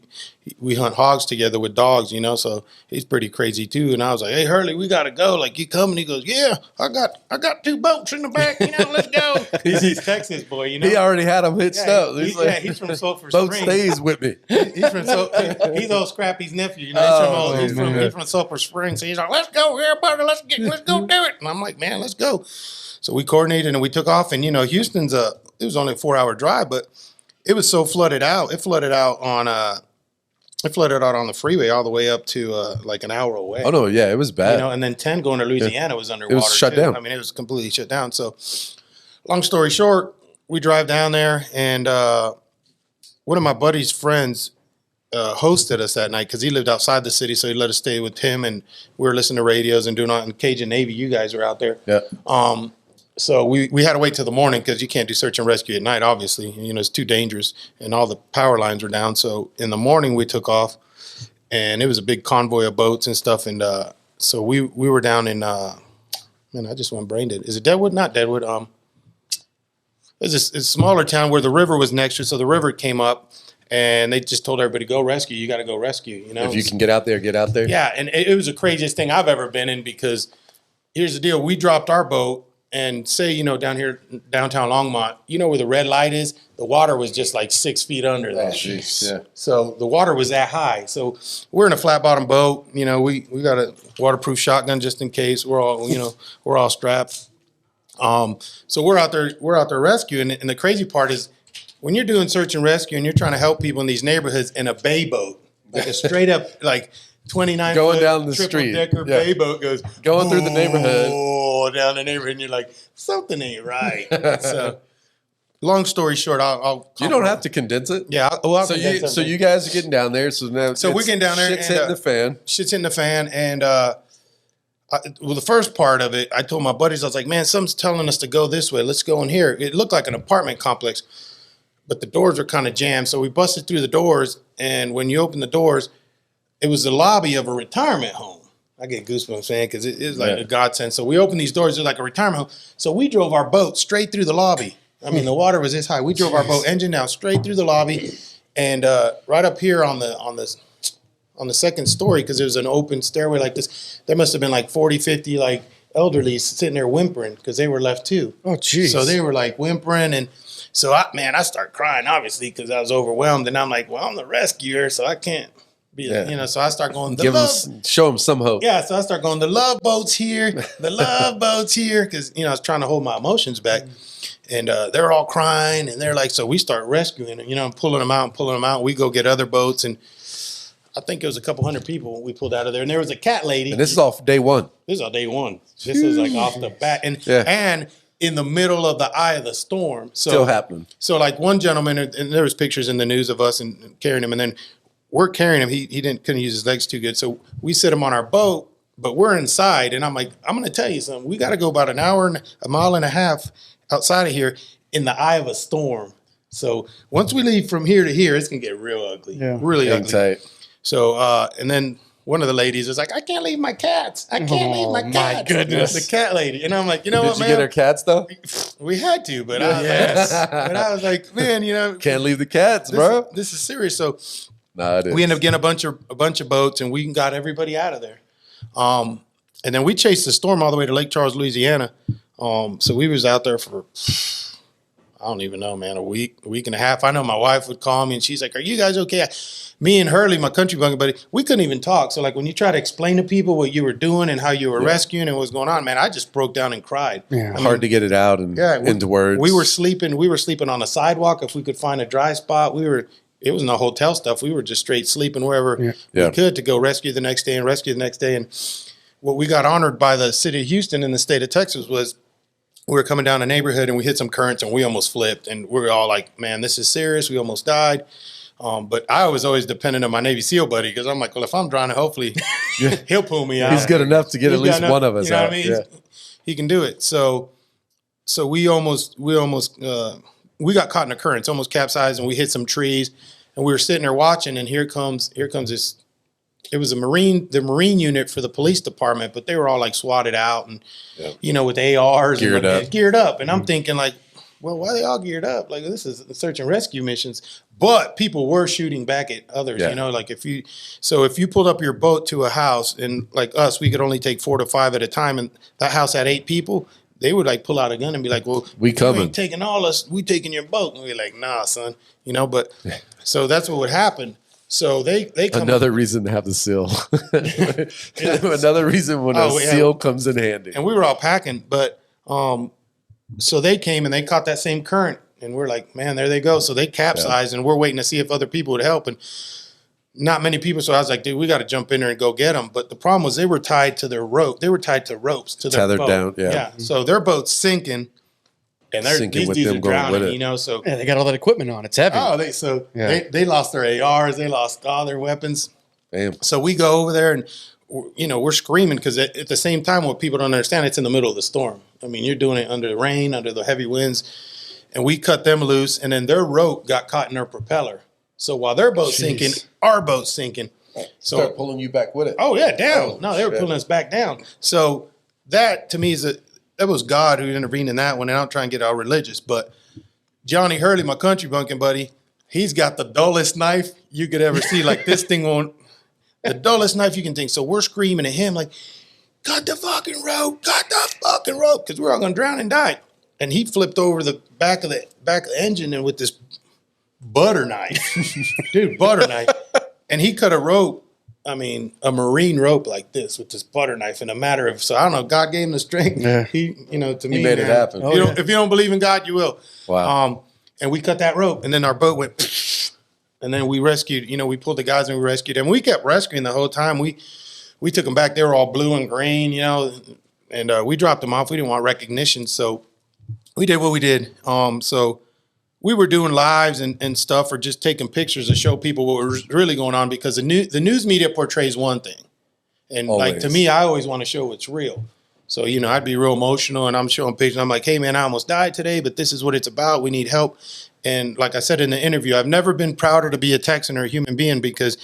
We hunt hogs together with dogs, you know, so he's pretty crazy too. And I was like, hey, Hurley, we got to go. Like, you coming? He goes, yeah, I got 2 boats in the back, you know, let's go. He's Texas boy, you know. He already had them hitched up. He's from Sulphur Boat Springs. stays with me. He's old Scrappy's nephew, you know. He's from Sulphur Springs. So he's like, let's go, everybody, let's go do it. And I'm like, man, let's go. So we coordinated and we took off. And you know, Houston's it was only a 4-hour drive, but it was so flooded out. It flooded out on the freeway all the way up to like an hour away. Oh no, yeah, it was bad. You know, and then 10 going to Louisiana was underwater. It was shut too. down. I mean, it was completely shut down. So, long story short, we drive down there, and one of my buddy's friends hosted us that night because he lived outside the city, so he let us stay with him, and we were listening to radios and doing all in Cajun Navy. You guys were out there. Yeah. So we had to wait till the morning because you can't do search and rescue at night, obviously. You know, it's too dangerous, and all the power lines were down. So in the morning we took off, and it was a big convoy of boats and stuff. And so we were down in man, I just went brain dead. Is it Deadwood? Not Deadwood. It's a smaller town where the river was next to it. So the river came up, and they just told everybody, go rescue. You got to go rescue. You know, if you can get out there, get out there. Yeah, and it was the craziest thing I've ever been in because here's the deal. We dropped our boat. And say, you know, down here, downtown Longmont, you know where the red light is? The water was just like 6 feet under that. Oh, jeez. Yeah. So the water was that high. So we're in a flat bottom boat. You know, we got a waterproof shotgun just in case. We're all strapped. So we're out there rescuing. And the crazy part is when you're doing search and rescue and you're trying to help people in these neighborhoods in a bay boat, like a straight up, like 29 going foot down the triple street, decker bay boat goes going through the neighborhood, down the neighborhood, and you're like, something ain't right. So, long story short, I'll you don't have to condense it. Yeah. So you guys are getting down there. So now we're getting down there. Shit's and, hitting the fan. Shit's hitting the fan, and well, the first part of it, I told my buddies, I was like, man, something's telling us to go this way. Let's go in here. It looked like an apartment complex, but the doors are kind of jammed. So we busted through the doors, and when you open the doors, it was the lobby of a retirement home. I get goosebumps saying because it is like a godsend. So we opened these doors, it's like a retirement home. So we drove our boat straight through the lobby. I mean, the water was this high. We drove our boat engine down straight through the lobby, and right up here on the second story, because it was an open stairway like this, there must have been like 40, 50 like elderly sitting there whimpering because they were left too. Oh, geez. So they were like whimpering, and so I start crying obviously because I was overwhelmed, and I'm like, well, I'm the rescuer, so I can't. So I start going, show them some hope. Yeah, so I start going, the love boat's here, because, I was trying to hold my emotions back. And they're all crying, and they're like, so we start rescuing them, and pulling them out. We go get other boats, and I think it was a couple hundred people we pulled out of there. And there was a cat lady. And this is off day one. This is all day one. This is like off the bat. And in the middle of the eye of the storm. So, still happening. So like one gentleman, and there was pictures in the news of us and carrying him, and then we're carrying him. He couldn't use his legs too good. So we sit him on our boat, but we're inside. And I'm like, I'm going to tell you something. We got to go about an hour and a mile and a half outside of here in the eye of a storm. So once we leave from here to here, it's going to get real ugly. Yeah. Really ugly. Tight. So, and then one of the ladies is like, I can't leave my cats. I can't leave my cats. My goodness. The cat lady. And I'm like, what, man? Did you get her cats, though? We had to, but I was like, man, Can't leave the cats, bro. This is serious. So it is. We ended up getting a bunch of boats, and we got everybody out of there. And then we chased the storm all the way to Lake Charles, Louisiana. So we was out there for, I don't even know, man, a week and a half. I know my wife would call me, and she's like, are you guys okay? Me and Hurley, my country bunker buddy, we couldn't even talk. So like when you try to explain to people what you were doing and how you were rescuing and what was going on, man, I just broke down and cried. Yeah. Hard to get it out and into words. We were sleeping on a sidewalk if we could find a dry spot. It was no hotel stuff. We were just straight sleeping wherever we could to go rescue the next day. And what we got honored by the city of Houston and the state of Texas was we were coming down a neighborhood and we hit some currents and we almost flipped. And we were all like, man, this is serious. We almost died. But I was always dependent on my Navy SEAL buddy because I'm like, well, if I'm drowning, hopefully he'll pull me out. He's good enough to get at least one of us out. What I mean? He can do it. So we got caught in a current. It's almost capsized, and we hit some trees, and we were sitting there watching, and here comes this. It was the Marine unit for the police department, but they were all like swatted out and with ARs geared up. And I'm thinking like, well, why are they all geared up? Like this is search and rescue missions, but people were shooting back at others. Like if you pulled up your boat to a house, and like us, we could only take 4 to 5 at a time, and that house had 8 people. They would like pull out a gun and be like, well, we coming. You ain't taking all us. We taking your boat. And we're like, nah, son. But so that's what would happen. So they come another reason to have the SEAL. Another reason when a SEAL comes in handy. And we were all packing, but so they came and they caught that same current, and we're like, man, there they go. So they capsized, and we're waiting to see if other people would help, and not many people. So I was like, dude, we got to jump in there and go get them. But the problem was they were tied to their rope. They were tied to ropes to their boat. Down. Yeah. So their boat's sinking. And these dudes are drowning, so they got all that equipment on. It's heavy. Oh, they lost their ARs, they lost all their weapons. Damn. So we go over there, and we're screaming because at the same time, what people don't understand, it's in the middle of the storm. I mean, you're doing it under the rain, under the heavy winds. And we cut them loose, and then their rope got caught in their propeller. So while their boat's sinking, our boat's sinking. So start pulling you back with it. Oh yeah, down. Oh, no, they were shit. pulling us back down. So that to me that was God who intervened in that one. And I don't try and get all religious, but Johnny Hurley, my country bunking buddy, he's got the dullest knife you could ever see. Like this thing won't, the dullest knife you can think. So we're screaming at him like, cut the fucking rope, because we're all gonna drown and die. And he flipped over the back of the engine and with this butter knife, butter knife. And he cut a rope, I mean, a marine rope like this with this butter knife in a matter of, so I don't know, God gave him the strength. Yeah. He, to me, He made it happen. If you don't believe in God, you will. Wow. And we cut that rope, and then our boat went, and then we rescued, we pulled the guys and we rescued them. We kept rescuing the whole time. We took them back. They were all blue and green, and we dropped them off. We didn't want recognition, so we did what we did. So we were doing lives and stuff, or just taking pictures to show people what was really going on, because the news media portrays one thing. And like, to me, I always want to show what's real. So, I'd be real emotional, and I'm showing pictures. I'm like, hey, man, I almost died today, but this is what it's about. We need help. And like I said in the interview, I've never been prouder to be a Texan or a human being, because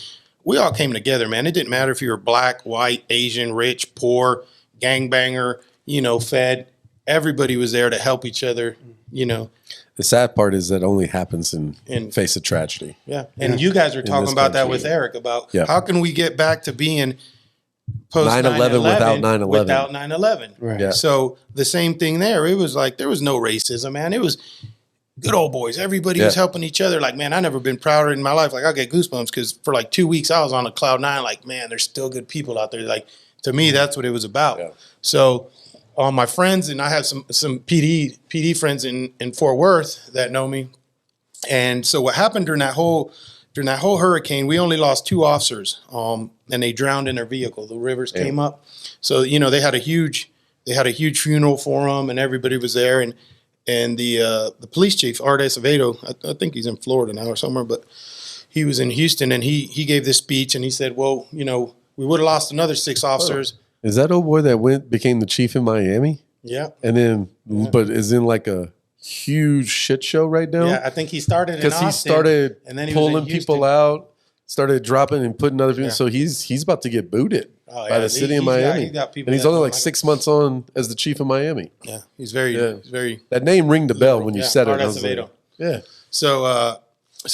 we all came together, man. It didn't matter if you were black, white, Asian, rich, poor, gangbanger, fed. Everybody was there to help each other, The sad part is that only happens in face of tragedy. Yeah. And you guys were talking about that with Eric, about how can we get back to being post 9/11 without 9/11. Without 9/11. Right. Yeah. So the same thing there. It was like there was no racism, man. It was good old boys. Everybody was helping each other. Like, man, I never been prouder in my life. Like, I get goosebumps because for like 2 weeks I was on a cloud nine. Like, man, there's still good people out there. Like, to me, that's what it was about. Yeah. So my friends, and I have some PD friends in Fort Worth that know me. And so what happened during that whole hurricane, we only lost 2 officers, and they drowned in their vehicle. The rivers came up. So, they had a huge funeral for them, and everybody was there. And the police chief, Art Acevedo, I think he's in Florida now or somewhere, but he was in Houston, and he gave this speech, and he said, well, we would have lost another 6 officers. Is that old boy that became the chief in Miami? Yeah. And then, but is in like a huge shit show right now? Yeah, I think he started in Austin. Because he started and then he pulling people out, started dropping and putting other people. Yeah. So he's about to get booted by the city of Miami. And he's only like 6 months on as the chief of Miami. Yeah, he's very. That name ringed the bell when you said it. Acevedo. Yeah. So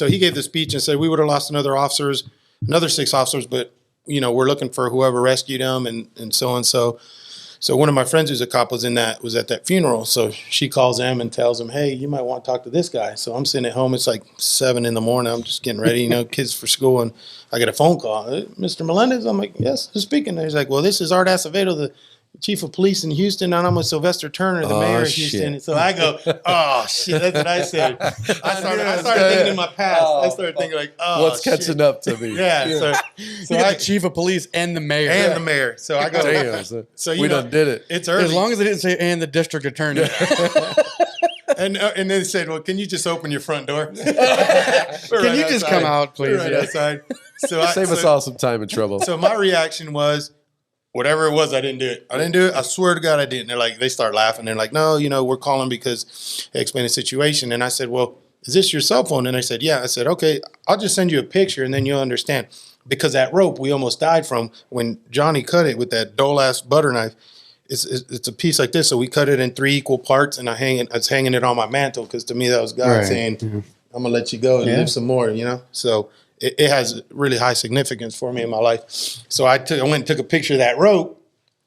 he gave the speech and said we would have lost another 6 officers, but we're looking for whoever rescued them and so on. So one of my friends who's a cop was at that funeral. So she calls him and tells him, hey, you might want to talk to this guy. So I'm sitting at home. It's like 7 a.m. I'm just getting ready, kids for school. And I get a phone call. Mr. Melendez? I'm like, yes, who's speaking? And he's like, well, this is Art Acevedo, the chief of police in Houston, and I'm with Sylvester Turner, the mayor of Houston. And so I go, oh, shit, that's what I said. I started thinking in my past. I started thinking like, oh, what's catching up to me? Yeah. So the chief of police and the mayor. And the mayor. So I go, damn. So we done did it. It's early. As long as they didn't say, and the district attorney. And then they said, well, can you just open your front door? Can you just come out, please? Right outside. Save us all some time and trouble. So my reaction was, whatever it was, I didn't do it. I swear to God, I didn't. They start laughing. They're like, no, we're calling because they explained the situation. And I said, well, is this your cell phone? And they said, yeah. I said, okay, I'll just send you a picture and then you'll understand. Because that rope we almost died from when Johnny cut it with that dull ass butter knife. It's a piece like this. So we cut it in 3 equal parts, and I was hanging it on my mantle because to me that was God saying, I'm gonna let you go and live some more. So it has really high significance for me in my life. So I went and took a picture of that rope,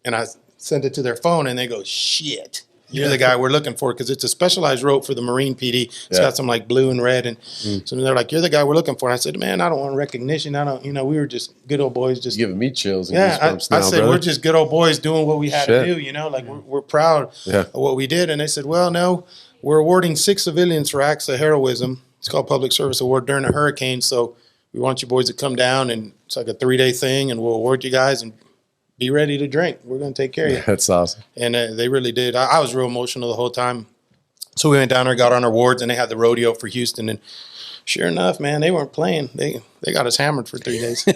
and I sent it to their phone, and they go, shit. You're the guy we're looking for, because it's a specialized rope for the Marine PD. It's got some like blue and red. And so they're like, you're the guy we're looking for. And I said, man, I don't want recognition. I don't, we were just good old boys. Just giving me chills. And goosebumps now, I said, brother. We're just good old boys doing what we had to do, we're proud of what we did. And they said, well, no, we're awarding 6 civilians for acts of heroism. It's called Public Service Award during a hurricane. So we want you boys to come down, and it's like a 3-day thing, and we'll award you guys and be ready to drink. We're going to take care of you. That's awesome. And they really did. I was real emotional the whole time. So we went down there, got on our wards, and they had the rodeo for Houston. And sure enough, man, they weren't playing. They got us hammered for 3 days.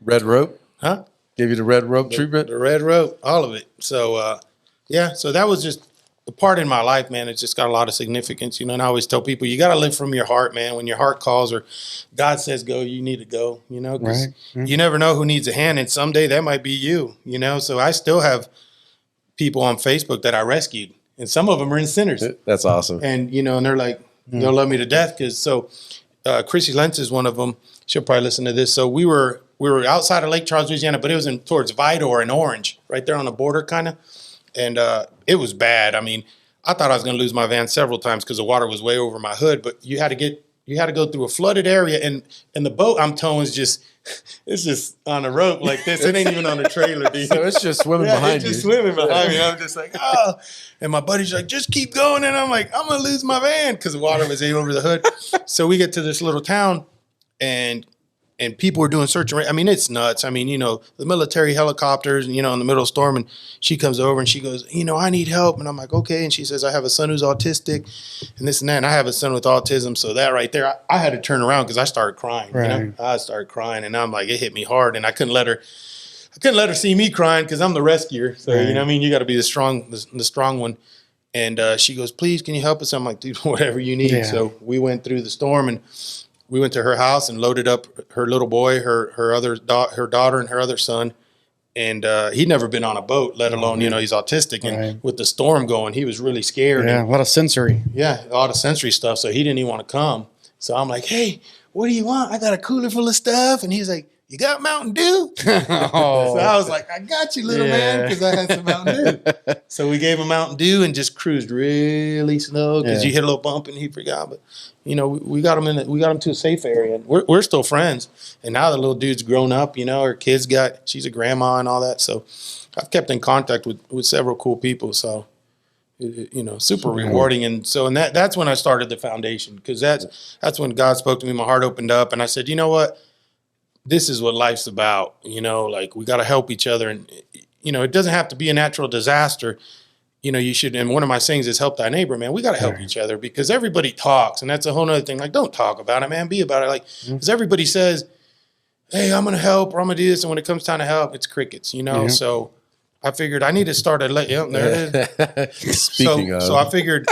Red rope? Huh? Gave you the red rope treatment? The red rope, all of it. So, so that was just the part in my life, man, it's just got a lot of significance, and I always tell people, you got to live from your heart, man. When your heart calls or God says go, you need to go, 'cause Right. you never know who needs a hand, and someday that might be you, so I still have people on Facebook that I rescued, and some of them are in Sinners. That's awesome. And, and they're like, they'll love me to death. Chrissy Lentz is one of them. She'll probably listen to this. So we were outside of Lake Charles, Louisiana, but it was towards Vidor and Orange, right there on the border kind of. And it was bad. I mean, I thought I was going to lose my van several times because the water was way over my hood. But you had to go through a flooded area, and the boat I'm towing is it's just on a rope like this. It ain't even on a trailer, dude. So it's just swimming behind you. It's just swimming behind me. I'm just like, oh. And my buddy's like, just keep going. And I'm like, I'm going to lose my van because the water was over the hood. So we get to this little town, and people were doing search and rescue. I mean, it's nuts. I mean, the military helicopters, in the middle of storm, and she comes over and she goes, I need help. And I'm like, okay. And she says, I have a son who's autistic and this and that. And I have a son with autism. So that right there, I had to turn around because I started crying. Right. I started crying, and I'm like, it hit me hard, and I couldn't let her see me crying because I'm the rescuer. So, right. you know what I mean? You got to be the strong one. And she goes, please, can you help us? I'm like, dude, whatever you need. Yeah. So we went through the storm, and we went to her house and loaded up her little boy, her daughter, and her other son. And he'd never been on a boat, let alone, he's autistic. And Right. with the storm going, he was really scared. Yeah, And, a lot of sensory. a lot of sensory stuff. So he didn't even want to come. So I'm like, hey, what do you want? I got a cooler full of stuff. And he's like, you got Mountain Dew? Oh. So I was like, I got you, little man, because I had some Mountain Dew. So we gave him Mountain Dew and just cruised really slow because you hit a little bump and he forgot. But we got him we got him to a safe area. And we're still friends. And now the little dude's grown up. Her kids she's a grandma and all that. So I've kept in contact with several cool people. So super rewarding. And so that's when I started the foundation, because that's when God spoke to me. My heart opened up, and I said, you know what? This is what life's about, like we got to help each other. And, it doesn't have to be a natural disaster. You should, and one of my sayings is help thy neighbor, man. We got to help each other, because everybody talks, and that's a whole nother thing. Like, don't talk about it, man. Be about it. Like, because everybody says, hey, I'm going to help, or I'm going to do this. And when it comes time to help, it's crickets, Yeah. So I figured I need to start there it is. Speaking of. So I figured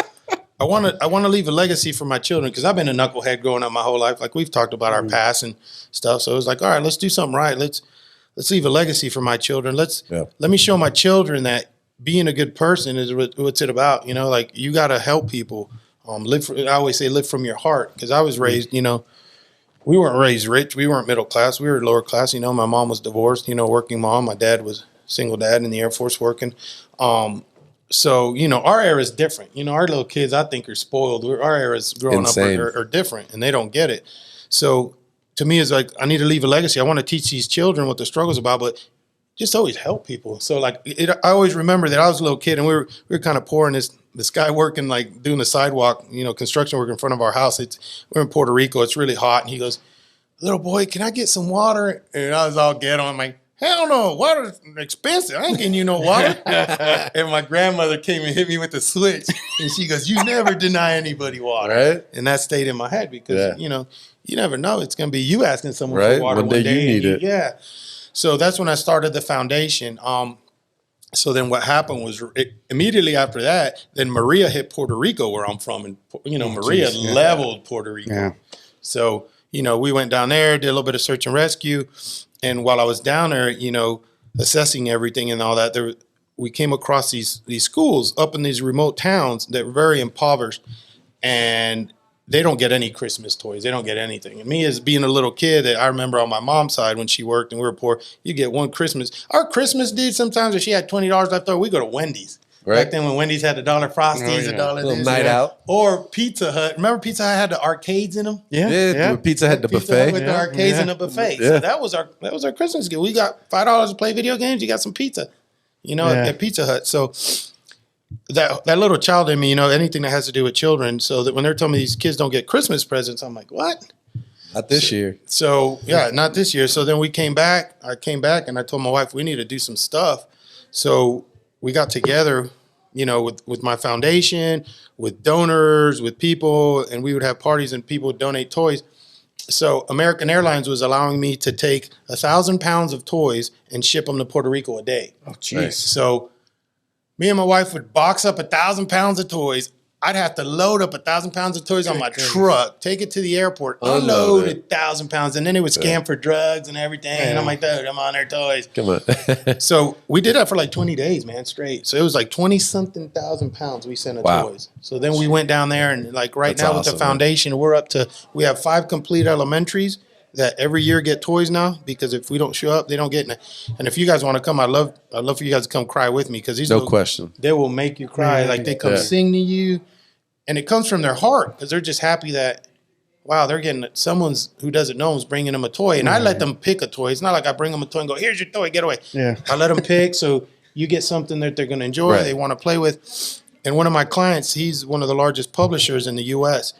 I want to leave a legacy for my children, because I've been a knucklehead growing up my whole life. Like, we've talked about our past and stuff. So it was like, all right, let's do something right. Let's leave a legacy for my children. Let me show my children that being a good person is what's it about. Like, you got to help people. I always say live from your heart, because I was raised, we weren't raised rich. We weren't middle class. We were lower class. My mom was divorced, working mom. My dad was single dad in the Air Force working. So, our era is different. Our little kids, I think, are spoiled. Our eras growing up are different, and they don't get it. So, to me, it's like, I need to leave a legacy. I want to teach these children what the struggle's about, but just always help people. So, like, I always remember that I was a little kid, and we were kind of poor, and this guy working, like, doing the sidewalk, construction work in front of our house. We're in Puerto Rico. It's really hot, and he goes, little boy, can I get some water? And I was all ghetto. I'm like, hell no, water's expensive. I ain't getting you no water. And my grandmother came and hit me with the switch, and she goes, you never deny anybody water. Right. And that stayed in my head, because, you never know. It's going to be you asking someone for water one day you need it. Yeah. So that's when I started the foundation. So then what happened was, immediately after that, then Maria hit Puerto Rico, where I'm from. And, Maria leveled Puerto Rico. Yeah. So, we went down there, did a little bit of search and rescue. And while I was down there, assessing everything and all that, we came across these schools up in these remote towns that were very impoverished, and they don't get any Christmas toys. They don't get anything. And me, as being a little kid, I remember on my mom's side when she worked and we were poor, you get one Christmas. Our Christmas, dude, sometimes if she had $20 left over, we go to Wendy's. Right. Back then when Wendy's had the $1 Frosties, $1 little this, night out. Or Pizza Hut. Remember Pizza Hut had the arcades in them? Yeah. Pizza had the Pizza buffet. Hut with the arcades and the buffet. Yeah. So that was our Christmas gift. We got $5 to play video games. You got some pizza, at Pizza Hut. So that little child in me, anything that has to do with children. So that when they're telling me these kids don't get Christmas presents, I'm like, what? Not this year. So not this year. So then we came back. I came back and I told my wife we need to do some stuff. So we got together, with my foundation, with donors, with people, and we would have parties and people would donate toys. So American Airlines was allowing me to take 1,000 pounds of toys and ship them to Puerto Rico a day. Oh, jeez. So Me and my wife would box up 1,000 pounds of toys. I'd have to load up 1,000 pounds of toys on my truck, take it to the airport, unload 1,000 pounds, and then it would scam for drugs and everything. And I'm like, dude, I'm on their toys. Come on. So we did that for like 20 days, man, straight. So it was like 20-something thousand pounds we sent of toys. So then we went down there, and like right now with the foundation, we have 5 complete elementaries that every year get toys now, because if we don't show up, they don't get. And if you guys want to come, I'd love for you guys to come cry with me, because these question, they will make you cry. Like they come sing to you, and it comes from their heart, because they're just happy that, wow, they're getting someone's who doesn't know is bringing them a toy. And I let them pick a toy. It's not like I bring them a toy and go, here's your toy, get away. Yeah, I let them pick, so you get something that they're going to enjoy, they want to play with. And one of my clients, he's one of the largest publishers in the U.S.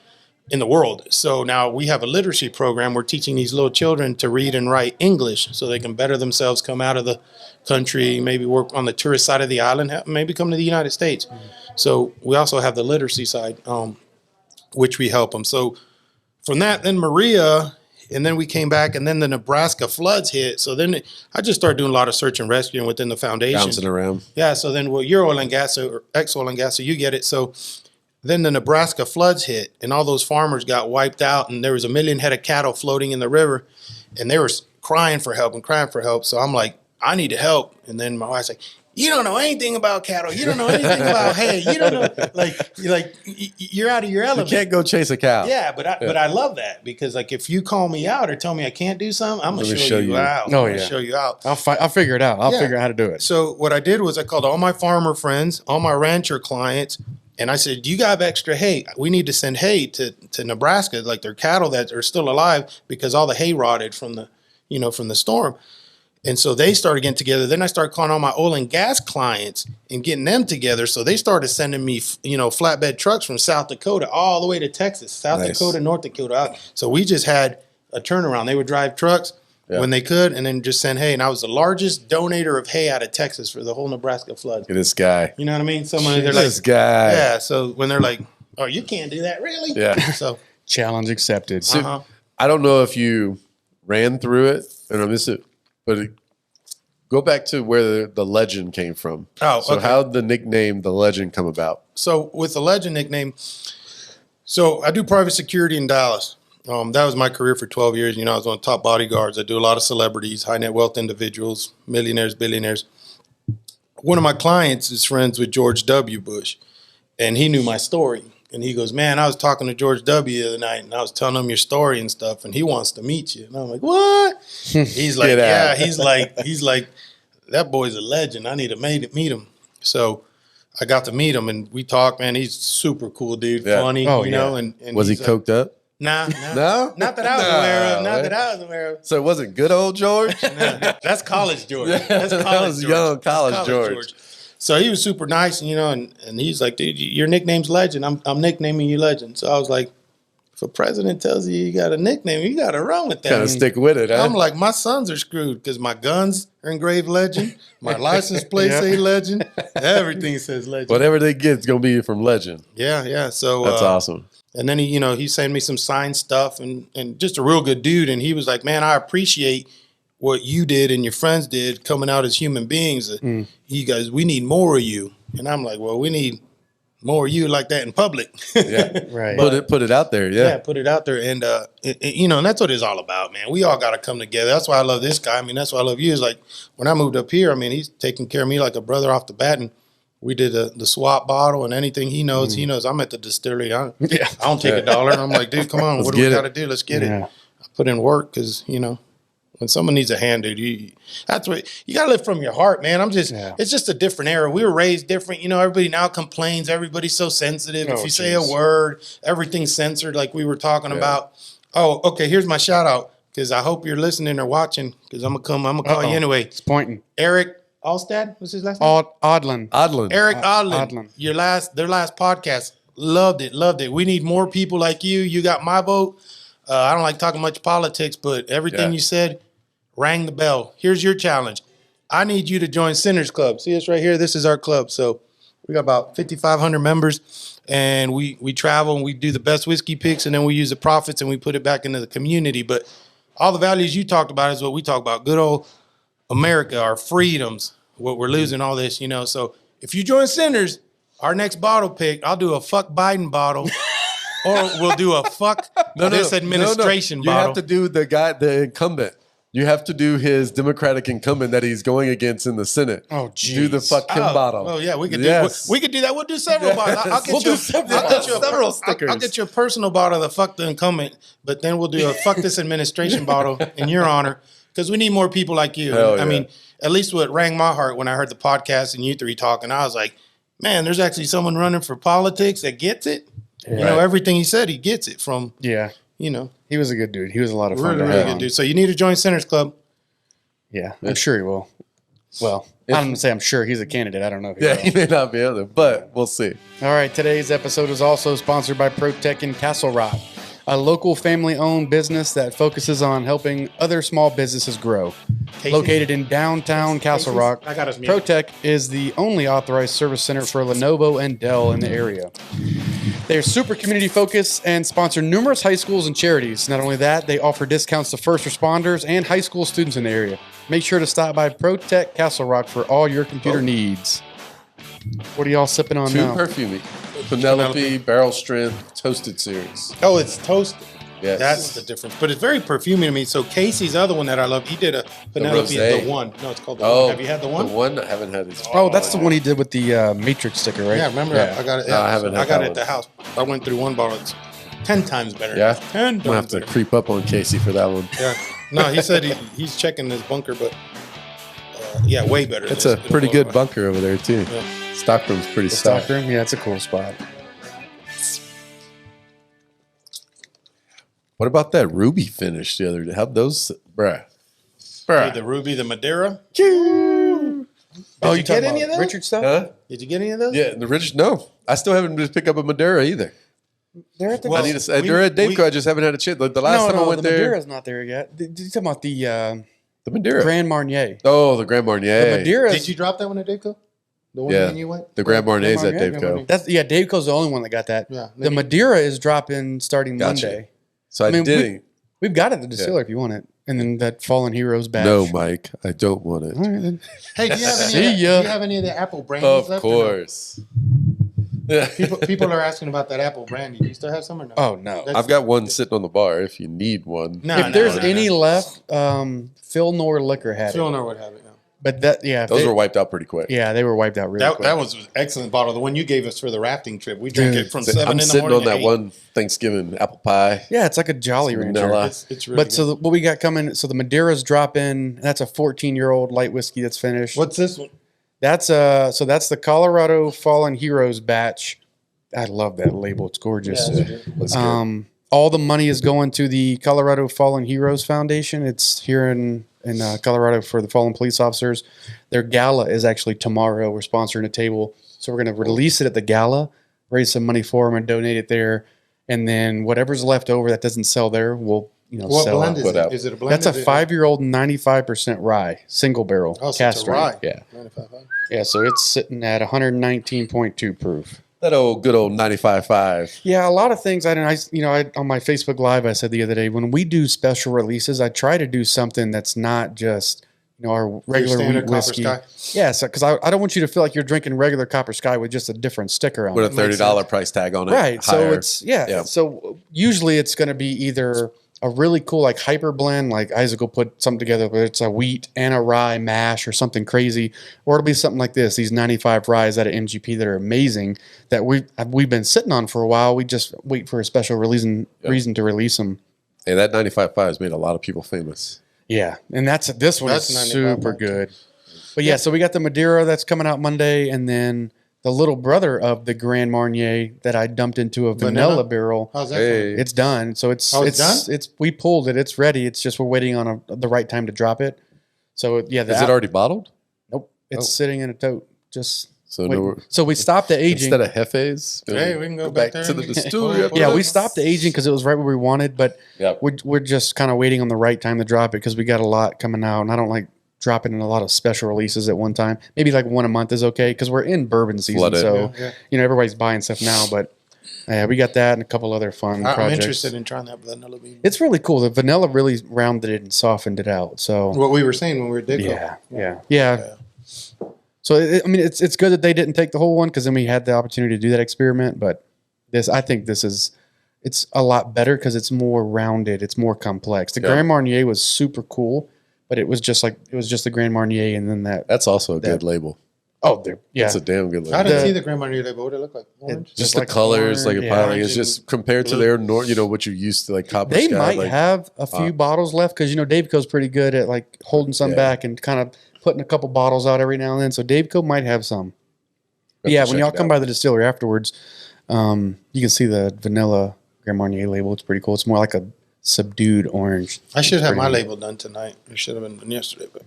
in the world. So now we have a literacy program. We're teaching these little children to read and write English so they can better themselves, come out of the country, maybe work on the tourist side of the island, maybe come to the United States. So we also have the literacy side, which we help them. So from that, then Maria, and then we came back, and then the Nebraska floods hit. So then I just started doing a lot of search and rescue within the foundation. Bouncing around. Yeah, so then you're oil and gas, or ex-oil and gas, so you get it. So then the Nebraska floods hit, and all those farmers got wiped out, and there was 1 million head of cattle floating in the river, and they were crying for help and crying for help. So I'm like, I need to help. And then my wife's like, you don't know anything about cattle. You don't know anything about hay. You don't know, you're out of your element. You can't go chase a cow. Yeah, but I love that, because like if you call me out or tell me I can't do something, I'm gonna show you out. Oh, I'm gonna show you out. I'll figure it out. I'll figure out how to do it. So what I did was I called all my farmer friends, all my rancher clients, and I said, do you got extra hay? We need to send hay to Nebraska, like their cattle that are still alive, because all the hay rotted from the storm. And so they started getting together. Then I started calling all my oil and gas clients and getting them together. So they started sending me, flatbed trucks from South Dakota all the way to Texas, South Dakota, North Dakota. So we just had a turnaround. They would drive trucks when they could, and then just send hay. And I was the largest donator of hay out of Texas for the whole Nebraska flood. Look at this guy. You know what I mean? They're like, this guy. Yeah. So when they're like, oh, you can't do that, really? Yeah. So challenge accepted. So, I don't know if you ran through it, and I miss it, but go back to where the legend came from. Oh, so how did the nickname the legend come about? So with the legend nickname, so I do private security in Dallas. That was my career for 12 years. I was one of the top bodyguards. I do a lot of celebrities, high net wealth individuals, millionaires, billionaires. One of my clients is friends with George W. Bush, and he knew my story. And he goes, man, I was talking to George W. the other night, and I was telling him your story and stuff, and he wants to meet you. And I'm like, what? He's like, yeah. He's like, that boy's a legend. I need to meet him. So I got to meet him, and we talked, man. He's super cool dude, funny, And was he coked up? Nah. No? Not that I was aware of. Not that I was aware of. So it wasn't good old George? Nah, that's college George. That's college that was George. young college George. So he was super nice, and he's like, dude, your nickname's Legend. I'm nicknaming you Legend. So I was like, if a president tells you got a nickname, you got to run with that. Kind of stick with it, huh? I'm like, my sons are screwed because my guns are engraved Legend. My license plate say Legend. Everything says Legend. Whatever they get, it's going to be from Legend. Yeah. So that's awesome. And then he sent me some signed stuff and just a real good dude. And he was like, man, I appreciate what you did and your friends did coming out as human beings. You guys, we need more of you. And I'm like, well, we need more of you like that in public. Yeah, right. Put it out there. Yeah, put it out there. And, and that's what it's all about, man. We all got to come together. That's why I love this guy. I mean, that's why I love you. Is like when I moved up here, I mean, he's taking care of me like a brother off the bat. And we did the swap bottle and anything he knows. He knows I'm at the distillery. I don't take $1. I'm like, dude, come on. What do we got to do? Let's get it. I put in work because, when someone needs a hand, dude, that's what you got to live from your heart, man. It's just a different era. We were raised different. Everybody now complains. Everybody's so sensitive. If you say a word, everything's censored like we were talking about. Oh, okay. Here's my shout out because I hope you're listening or watching because I'm going to call you anyway. It's pointing. Eric Alstad, what's his last name? Odlin. Eric Odlin. Their last podcast. Loved it. We need more people like you. You got my vote. I don't like talking much politics, but everything you said rang the bell. Here's your challenge. I need you to join Sinners Club. See us right here. This is our club. So we got about 5,500 members, and we travel and we do the best whiskey picks, and then we use the profits and we put it back into the community. But all the values you talked about is what we talk about. Good old America, our freedoms, what we're losing, all this, So if you join Sinners, our next bottle pick, I'll do a fuck Biden bottle. Or we'll do a fuck this administration You bottle. have to do the incumbent. You have to do his Democratic incumbent that he's going against in the Senate. Oh, geez. Do the fuck him bottle. Oh, yeah, we could Yes. do we could do that. We'll do several bottles. I'll get We'll you do several stickers. I'll get you a personal bottle of the fuck the incumbent, but then we'll do a fuck this administration bottle in your honor because we need more people like you. Hell I yeah. mean, at least what rang my heart when I heard the podcast and you three talking, I was like, man, there's actually someone running for politics that gets it. Yeah. You know, everything he said, he gets it from, Yeah. you know. He was a good dude. He was a lot of fun. Really, to really have good on. dude. So you need to join Sinners Club. Yeah, I'm sure he will. Well, I'm going to say I'm sure he's a candidate. I don't know if he Yeah, will. he may not be able to, but we'll see. All right, today's episode is also sponsored by ProTech in Castle Rock, a local family-owned business that focuses on helping other small businesses grow. Casey? Located in downtown Castle Casey's? Rock, I got us muted. ProTech is the only authorized service center for Lenovo and Dell in the area. They're super community focused and sponsor numerous high schools and charities. Not only that, they offer discounts to first responders and high school students in the area. Make sure to stop by ProTech Castle Rock for all your computer needs. What are y'all sipping on Two now? perfumey. Penelope Barrel Strength Toasted Series. Oh, it's toasted. Yes. That's the difference. But it's very perfumey to me. So Casey's other one that I love, he did a Penelope, rosé. the one. No, it's called the Oh, one. Have you had the one? The one? I haven't had this. Oh, that's the one he did with the Matrix sticker, right? Yeah, remember? Yeah. I got it. No, I haven't had I got that it at the one. house. I went through one bottle. It's 10 times better. Yeah? 10 I'm going to have times to better. creep up on Casey for that one. Yeah. No, he said he's checking his bunker, but yeah, way better. It's than a this. pretty good bunker over there, too. Yeah. Stockroom's pretty The stock. stockroom? Yeah, it's a cool spot. What about that ruby finish the other day? How those, bruh. Hey, the Ruby, the Madeira. Oh, you talking get any about of those? Richard stuff? Huh? Did you get any of those? Yeah, the Rich. No, I still haven't just picked up a Madeira either. They're at the Well, I need to. They're at Daveco. I just haven't had a chance. The last time I went the there, Madeira's not there yet. Did you talk about the the Madeira. Grand Marnier? Oh, the Grand Marnier. The Madeira. Did you drop that one at Daveco? The one Yeah. when you went? The Grand Marnier's at Grand Marnier. Daveco. That's Daveco's the only one that got that. Yeah. The Madeira is dropping starting Gotcha. Monday. So I mean, didn't. We've got it at the distiller if you want it, and then that Fallen Heroes batch. No, Mike, I don't want it. All right, then. Hey, do you have any? See ya. Do you have any of the apple brandy? Of course. Yeah. People are asking about that apple brandy. Do you still have some or no? Oh no! That's- I've got one sitting on the bar. If you need one, No, If there's any left, Phil Nor Liquor had Phil it. know what have it. No. But that, those were wiped out pretty quick. yeah, they were wiped out really That, quick. that was an excellent bottle. The one you gave us for the rafting trip. We drank Dude. it from So 7 I'm in the sitting morning on to that 8. one Thanksgiving apple pie. yeah, it's like a Jolly Rancher. Vanilla. It's really But good. so what we got coming? So the Madeiras drop in. That's a 14-year-old light whiskey that's finished. What's this one? That's that's the Colorado Fallen Heroes batch. I love that label. It's gorgeous. Let's go. All the money is going to the Colorado Fallen Heroes Foundation. It's here in Colorado for the fallen police officers. Their gala is actually tomorrow. We're sponsoring a table, so we're going to release it at the gala, raise some money for them, and donate it there. And then whatever's left over that doesn't sell there, we'll What sell blend out. is Put it? out. Is it a blend? That's a Is it- 5-year-old 95% rye, single barrel, Oh, so cast it's a rye. Yeah, 95. yeah. So it's sitting at 119.2 proof. That old good old 95.5. Yeah, a lot of things. I on my Facebook Live, I said the other day, when we do special releases, I try to do something that's not just our regular standard wheat Copper whiskey. Sky? Yeah, because I don't want you to feel like you're drinking regular Copper Sky with just a different sticker on With it. a $30 price tag on it. Right. So higher. it's Yeah. So usually it's going to be either a really cool like hyper blend, like Isaac will put something together, where it's a wheat and a rye mash or something crazy, or it'll be something like this. These 95 ryes out of MGP that are amazing that we've been sitting on for a while. We just wait for a special reason to release them. Hey, that 95.5 has made a lot of people famous. Yeah, and this one That's is 95 super bucks. good. But yeah, so we got the Madeira that's coming out Monday, and then the little brother of the Grand Marnier that I dumped into a vanilla Vanilla? barrel. How's that? Hey. going? It's done. So it's it's done? we pulled it. It's ready. It's just we're waiting on the right time to drop it. So yeah, Is it already bottled? Nope. It's Oh. sitting in a tote. Just So waiting. no, So we stopped the aging. instead of Hefes, Hey, we can go back there to the and- distillery. Yeah, we stopped the aging because it was right where we wanted, but Yep. we're just kind of waiting on the right time to drop it because we got a lot coming out, and I don't like dropping in a lot of special releases at one time. Maybe like one a month is okay because we're in bourbon season, Flooded. so Yeah. everybody's buying stuff now. But we got that and a couple other fun I'm projects. interested in trying that vanilla bean. It's really cool. The vanilla really rounded it and softened it out. So What we were saying when we were at Ditko. yeah. So I mean, it's good that they didn't take the whole one, because then we had the opportunity to do that experiment. But I think it's a lot better because it's more rounded, it's more complex. The Grand Marnier was super cool, but it was just the Grand Marnier, and then that's also a good label. Oh, yeah, it's a damn good label. I didn't see the Grand Marnier label. What did it look like? Orange? Just the colors, orange, it's just compared to their, what you used to like Copper They Sky. might have a few bottles left, because Daveco's pretty good at like holding some back and kind of putting a couple bottles out every now and then. So Daveco might have some. Yeah, when y'all come by the distillery afterwards, you can see the vanilla Grand Marnier label. It's pretty cool. It's more like a subdued orange. I should have my label done tonight. It should have been done yesterday, but.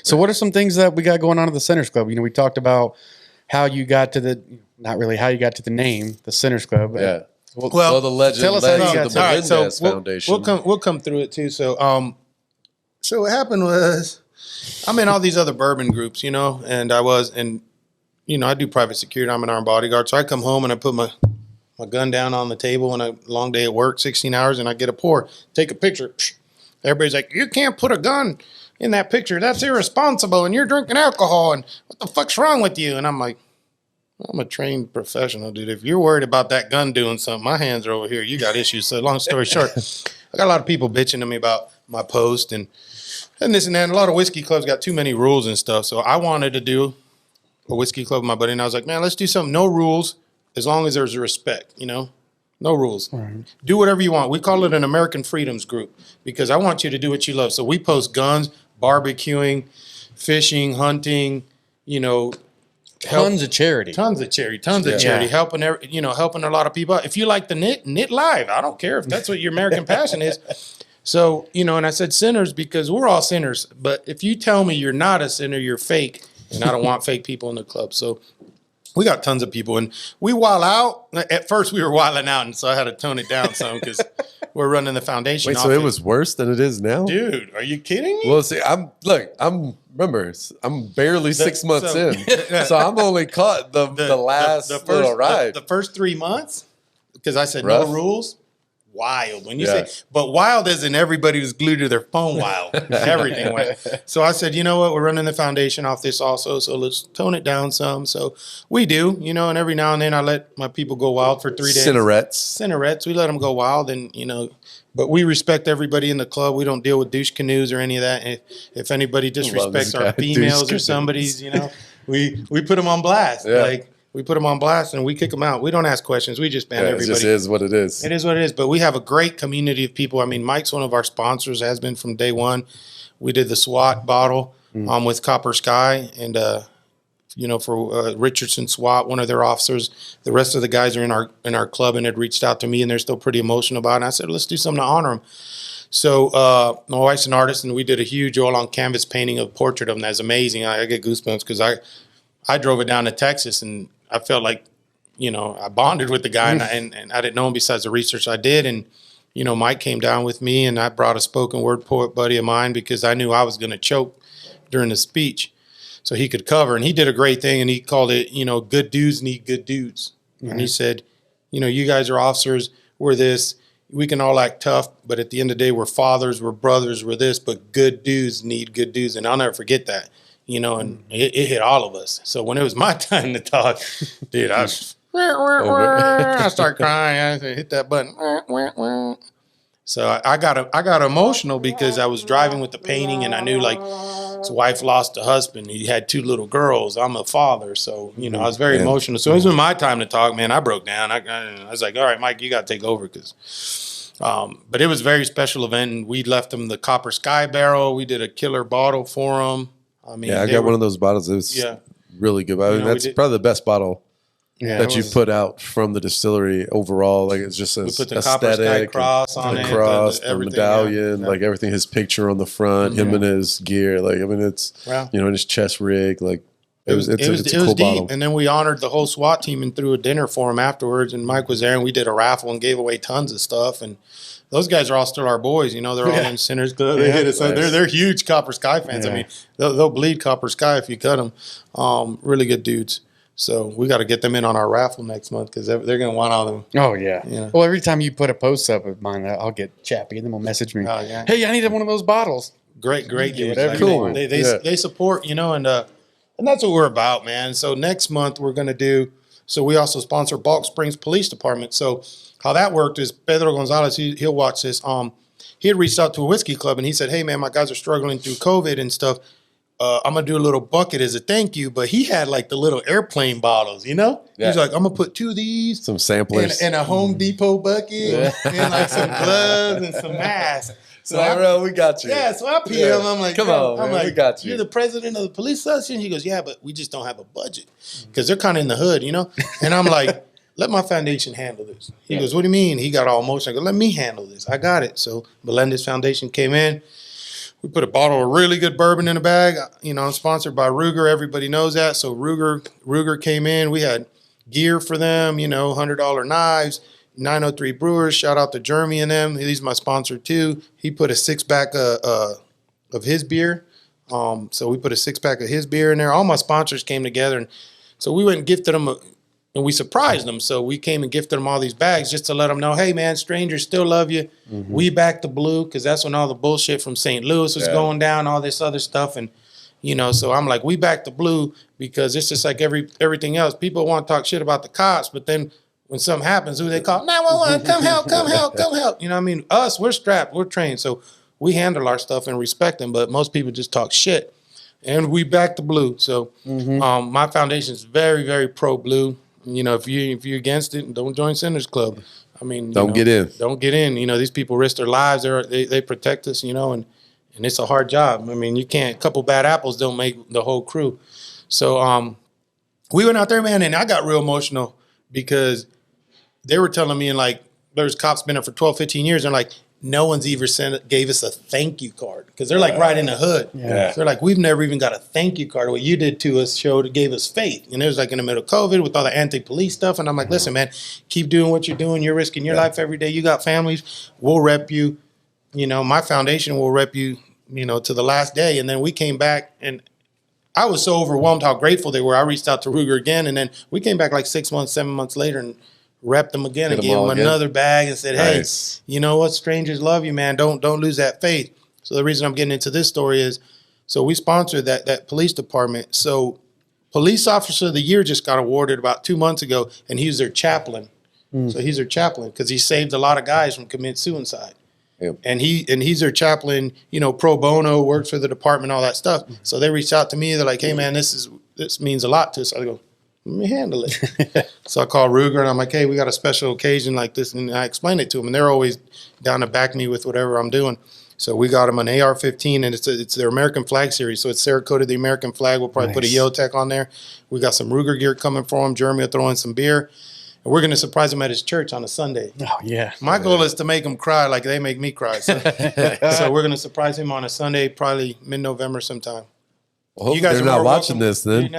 So what are some things that we got going on at the Sinners Club? We talked about how you got to not really how you got to the name, the Sinners Club. Yeah. Well, the legend, tell us how you got the Melendez Foundation. We'll come through it too. So what happened was, I'm in all these other bourbon groups, and I do private security. I'm an armed bodyguard. So I come home and I put my gun down on the table and a long day at work, 16 hours, and I get a pour, take a picture. Everybody's like, you can't put a gun in that picture. That's irresponsible. And you're drinking alcohol. And what the fuck's wrong with you? And I'm like, I'm a trained professional, dude. If you're worried about that gun doing something, my hands are over here. You got issues. So long story short, I got a lot of people bitching to me about my post and this and that. And a lot of whiskey clubs got too many rules and stuff. So I wanted to do a whiskey club with my buddy. And I was like, man, let's do something. No rules, as long as there's respect, No rules. Right. Do whatever you want. We call it an American Freedoms Group because I want you to do what you love. So we post guns, barbecuing, fishing, hunting, tons of charity, helping a lot of people out. If you like the knit live. I don't care if that's what your American passion is. So, and I said sinners because we're all sinners. But if you tell me you're not a sinner, you're fake. And I don't want fake people in the club. So we got tons of people, and we wild out. At first, we were wilding out, and so I had to tone it down some because we're running the foundation. Wait, so it was worse than it is now, dude? Are you kidding me? Well, see, I'm barely 6 months in, so I'm only caught the last little ride. The first 3 months, because I said Rough. No rules. Wild. When you say, but wild isn't everybody who's glued to their phone wild. Everything went. So I said, you know what? We're running the foundation off this also. So let's tone it down some. So we do, and every now and then I let my people go wild for 3 days. Cinnarettes. We let them go wild and, but we respect everybody in the club. We don't deal with douche canoes or any of that. If anybody disrespects our females or somebody's, we put them on blast. Yeah. We put them on blast and we kick them out. We don't ask questions. We just ban everybody. It just is what it is. It is what it is. But we have a great community of people. I mean, Mike's one of our sponsors, has been from day one. We did the SWAT bottle with Copper Sky and, for Richardson SWAT, one of their officers. The rest of the guys are in our club and had reached out to me and they're still pretty emotional about it. And I said, let's do something to honor them. So my wife's an artist and we did a huge oil on canvas painting of a portrait of them. That's amazing. I get goosebumps because I drove it down to Texas and I felt like, I bonded with the guy and I didn't know him besides the research I did. And, Mike came down with me and I brought a spoken word poet buddy of mine because I knew I was going to choke during the speech so he could cover. And he did a great thing and he called it, good dudes need good dudes. Mm-hmm. And he said, you guys are officers. We're this. We can all act tough, but at the end of the day, we're fathers, we're brothers, we're this. But good dudes need good dudes. And I'll never forget that. And it hit all of us. So when it was my time to talk, dude, I start crying. I hit that button. So I got emotional because I was driving with the painting and I knew like his wife lost a husband. He had 2 little girls. I'm a father. So, I was very emotional. So it was my time to talk, man. I broke down. I was like, all right, Mike, you got to take over because but it was a very special event. And we left them the Copper Sky barrel. We did a killer bottle for them. I got one of those bottles. It was really good. I mean, that's probably the best bottle that you put out from the distillery overall. Like it's just we put the Copper Sky cross on the it, cross, the medallion, like everything. His picture on the front, him and his gear. Like it's in his chest rig. Like it's a cool bottle. And then we honored the whole SWAT team and threw a dinner for him afterwards. And Mike was there, and we did a raffle and gave away tons of stuff. And those guys are all still our boys. They're all in Sinners Club. They hit us. They're huge Copper Sky fans. Yeah. I mean, they'll bleed Copper Sky if you cut them. Really good dudes. So we got to get them in on our raffle next month because they're going to want all of them. Oh, yeah. Well, every time you put a post up of mine, I'll get chappy and then they'll message me. Oh, yeah. Hey, I needed one of those bottles. Great dudes. Cool. They support, and And that's what we're about, man. So next month we're going to do, so we also sponsor Balk Springs Police Department. So how that worked is Pedro Gonzalez, he'll watch this. He had reached out to a whiskey club and he said, hey man, my guys are struggling through COVID and stuff. I'm going to do a little bucket as a thank you. But he had like the little airplane bottles, you know? Yeah. He's like, I'm going to put 2 of these. Some samplers. And a Home Depot bucket and like some gloves and some masks. So we got you. Yeah, so I pee him. I'm like, come on, I'm man, like, we got you. You're the president of the police association? He goes, yeah, but we just don't have a budget because they're kind of in the hood, you know? And I'm like, let my foundation handle this. He goes, what do you mean? He got all emotional. I go, let me handle this. I got it. So Melendez Foundation came in. We put a bottle of really good bourbon in a bag. You know, I'm sponsored by Ruger. Everybody knows that. So Ruger came in. We had gear for them, you know, $100 knives, 903 Brewers. Shout out to Jeremy and them. He's my sponsor too. He put a 6-pack of his beer. So we put a 6-pack of his beer in there. All my sponsors came together. And so we went and gifted them and we surprised them. So we came and gifted them all these bags just to let them know, hey, man, strangers still love you. Mm-hmm. We back the blue because that's when all the bullshit from St. Louis was going down, all this other stuff. And, you know, so I'm like, we back the blue because it's just like everything else. People want to talk shit about the cops, but then when something happens, who they call? 911, come help, come help, come help. You know what I mean? Us, we're strapped, we're trained. So we handle our stuff and respect them, but most people just talk shit. And we back the blue. So my foundation is very, very pro-blue. You know, if you're against it, don't join Sinners Club. I mean, don't get in. Don't get in. You know, these people risk their lives. They protect us. You know, and it's a hard job. I mean, you can't. A couple bad apples don't make the whole crew. So we went out there, man, and I got real emotional because they were telling me, and like, there's cops been there for 12, 15 years. And they're like, no one's even gave us a thank you card because they're like right in the hood. Yeah. So they're like, we've never even got a thank you card. What you did to us gave us faith. And it was like in the middle of COVID with all the anti-police stuff. And I'm like, listen, man, keep doing what you're doing. You're risking your life every day. You got families. We'll rep you. You know, my foundation will rep you, you know, to the last day. And then we came back and I was so overwhelmed how grateful they were. I reached out to Ruger again. And then we came back like 6 months, 7 months later and repped them again and gave them another bag and said, hey, you know what? Strangers love you, man. Don't lose that faith. So the reason I'm getting into this story is, so we sponsored that police department. So Police Officer of the Year just got awarded about 2 months ago, and he's their chaplain. So he's their chaplain because he saved a lot of guys from committing suicide. Yep. And he's their chaplain, you know, pro bono, works for the department, all that stuff. So they reached out to me. They're like, hey, man, this means a lot to us. I go, let me handle it. So I call Ruger and I'm like, hey, we got a special occasion like this. And I explained it to them. And they're always down to back me with whatever I'm doing. So we got them an AR-15 and it's their American flag series. So it's Cerakoted the American flag. We'll probably put a Yotech on there. We got some Ruger gear coming for them. Jeremy will throw in some beer. And we're going to surprise him at his church on a Sunday. Oh, yeah. My goal is to make him cry like they make me cry. So, so we're going to surprise him on a Sunday, probably mid-November sometime. Well, you guys are not watching this then.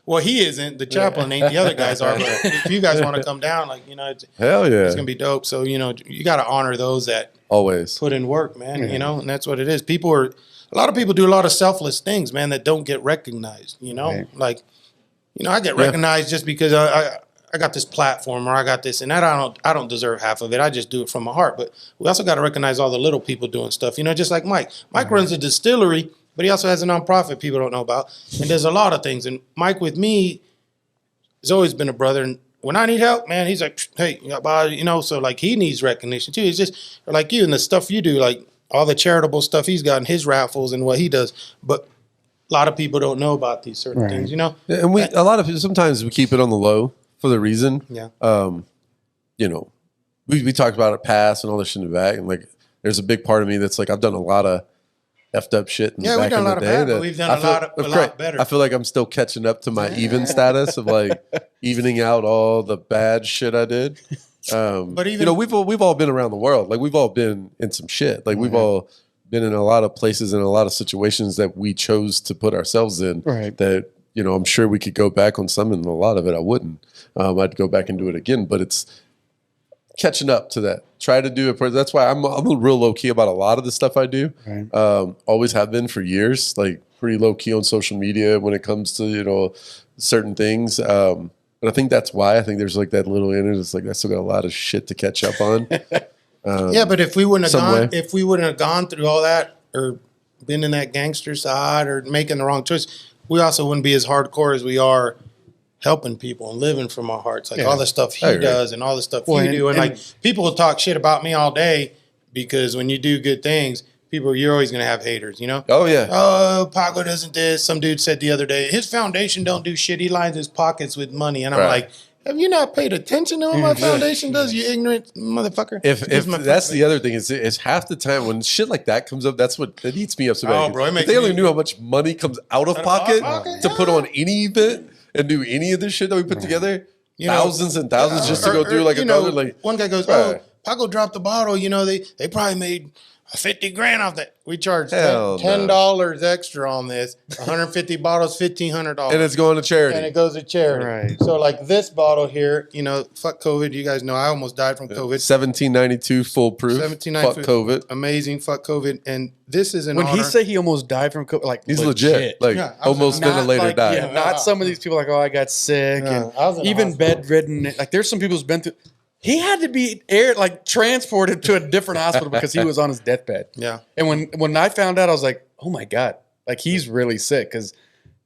Well, he isn't. The chaplain ain't. The other guys are. But if you guys want to come down, like, you know, hell yeah, it's gonna be dope. So, you know, you got to honor those that always put in work, man. You know, and that's what it is. A lot of people do a lot of selfless things, man, that don't get recognized. You know, like, you know, I get recognized just because I got this platform or I got this, and that I don't deserve half of it. I just do it from my heart. But we also got to recognize all the little people doing stuff. You know, just like Mike. Mike runs a distillery. But he also has a nonprofit people don't know about. And there's a lot of things. And Mike with me has always been a brother. And when I need help, man, he's like, hey, you know, so like he needs recognition too. It's just like you and the stuff you do, like all the charitable stuff he's got in his raffles and what he does. But a lot of people don't know about these certain things, you know? And a lot of people, sometimes we keep it on the low for the reason. Yeah. You know, we talked about it past and all this shit in the back. And like, there's a big part of me that's like, I've done a lot of effed up shit in back in the day. But we've done a lot better. I feel like I'm still catching up to my even status of like evening out all the bad shit I did. But even, you know, we've all been around the world. Like we've all been in some shit. Like we've all been in a lot of places and a lot of situations that we chose to put ourselves in. That, you know, I'm sure we could go back on some, and a lot of it I wouldn't. I'd go back and do it again. But it's catching up to that. Try to do it. That's why I'm real low key about a lot of the stuff I do. Always have been for years. Like pretty low key on social media when it comes to, you know, certain things. But I think that's why. I think there's like that little inner. It's like I still got a lot of shit to catch up on. Yeah, but if we wouldn't have gone through all that or been in that gangster side or making the wrong choice, we also wouldn't be as hardcore as we are helping people and living from our hearts. Like all the stuff he does and all the stuff you do. And like people will talk shit about me all day because when you do good things, you're always going to have haters, you know? Oh, yeah. Oh, Paco doesn't this. Some dude said the other day, his foundation don't do shit. He lines his pockets with money. And I'm like, have you not paid attention to what my foundation does, you ignorant motherfucker? If that's the other thing is half the time when shit like that comes up, that's what it eats me up so bad. Oh, bro, if they only knew how much money comes out of pocket to put on any event and do any of this shit that we put together, thousands and thousands just to go through like another like. One guy goes, "Oh, Paco dropped the bottle. You know, they probably made 50 grand off that. We charged $10 extra on this. 150 bottles, $1,500, and it's going to charity. And it goes to charity. Right. So like this bottle here, you know, fuck COVID. You guys know I almost died from COVID. 1792 foolproof. 1792 fuck COVID. Amazing. Fuck COVID. And this is an when honor. he said he almost died from COVID, like he's legit. Like almost ventilator like, died. Yeah, not some of these people like, oh, I got sick and even bedridden. Like there's some people who's been through. He had to be transported to a different hospital because he was on his deathbed. Yeah. And when I found out, I was like, oh my God, like he's really sick because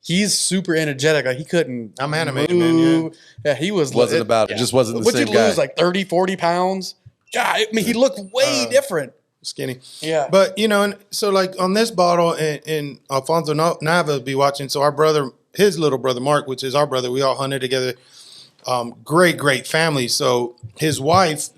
he's super energetic. Like he couldn't. I'm animated, man. Yeah, he wasn't about it. Just wasn't the same guy. Would you lose like 30, 40 pounds? God, I mean, he looked way different. Skinny. Yeah. But, you know, and so like on this bottle, and Alfonso Nava will be watching. So our brother, his little brother, Mark, which is our brother, we all hunted together. Great family. So his wife's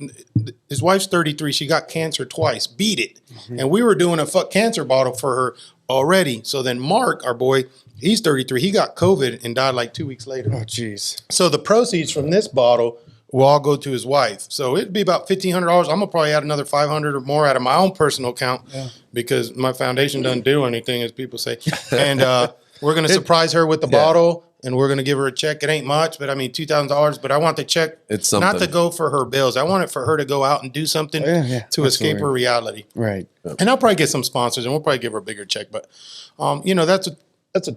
33. She got cancer twice, beat it. Mm-hmm. And we were doing a fuck cancer bottle for her already. So then Mark, our boy, he's 33. He got COVID and died like 2 weeks later. Oh, jeez. So the proceeds from this bottle will all go to his wife. So it'd be about $1,500. I'm going to probably add another $500 or more out of my own personal account because my foundation doesn't do anything, as people say. And we're going to surprise her with the bottle. And we're going to give her a check. It ain't much, but I mean, $2,000. But I want the check not to go for her bills. I want it for her to go out and do something to escape her reality. Right. And I'll probably get some sponsors, and we'll probably give her a bigger check. But, you know, that's what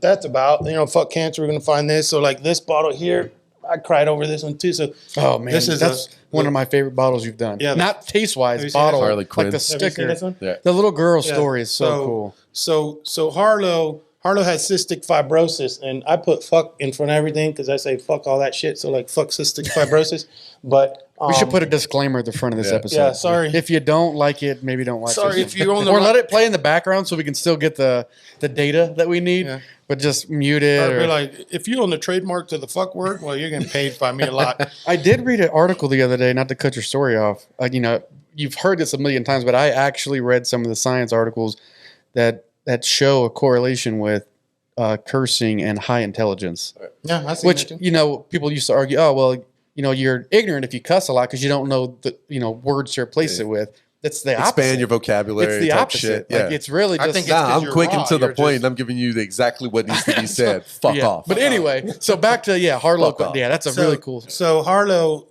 that's about. You know, fuck cancer. We're going to find this. So, like this bottle here, I cried over this one too. So, oh man, that's one of my favorite bottles you've done. Yeah, not taste wise, bottle Harley Quinn. Like the sticker. This one? Yeah. The little girl story is so cool. So Harlow has cystic fibrosis, and I put fuck in front of everything because I say fuck all that shit. So like fuck cystic fibrosis. But we should put a disclaimer at the front of this episode. Yeah, sorry. If you don't like it, maybe don't watch it. Sorry if you own the or let it play in the background so we can still get the data that we need, but just mute it. Or be like, if you own the trademark to the fuck word, well, you're getting paid by me a lot. I did read an article the other day, not to cut your story off. You know, you've heard this a million times, but I actually read some of the science articles that show a correlation with cursing and high intelligence. Yeah, I see. Which, you know, people used to argue, oh, well, you know, you're ignorant if you cuss a lot because you don't know the, you know, words to replace it with. That's the opposite. Expand your vocabulary. It's the opposite. Shit. Yeah. Like, it's really just. I think I'm quick and to the point. And I'm giving you exactly what needs to be said. Fuck off. But anyway, so back to Harlow. Yeah, that's a really cool. So Harlow,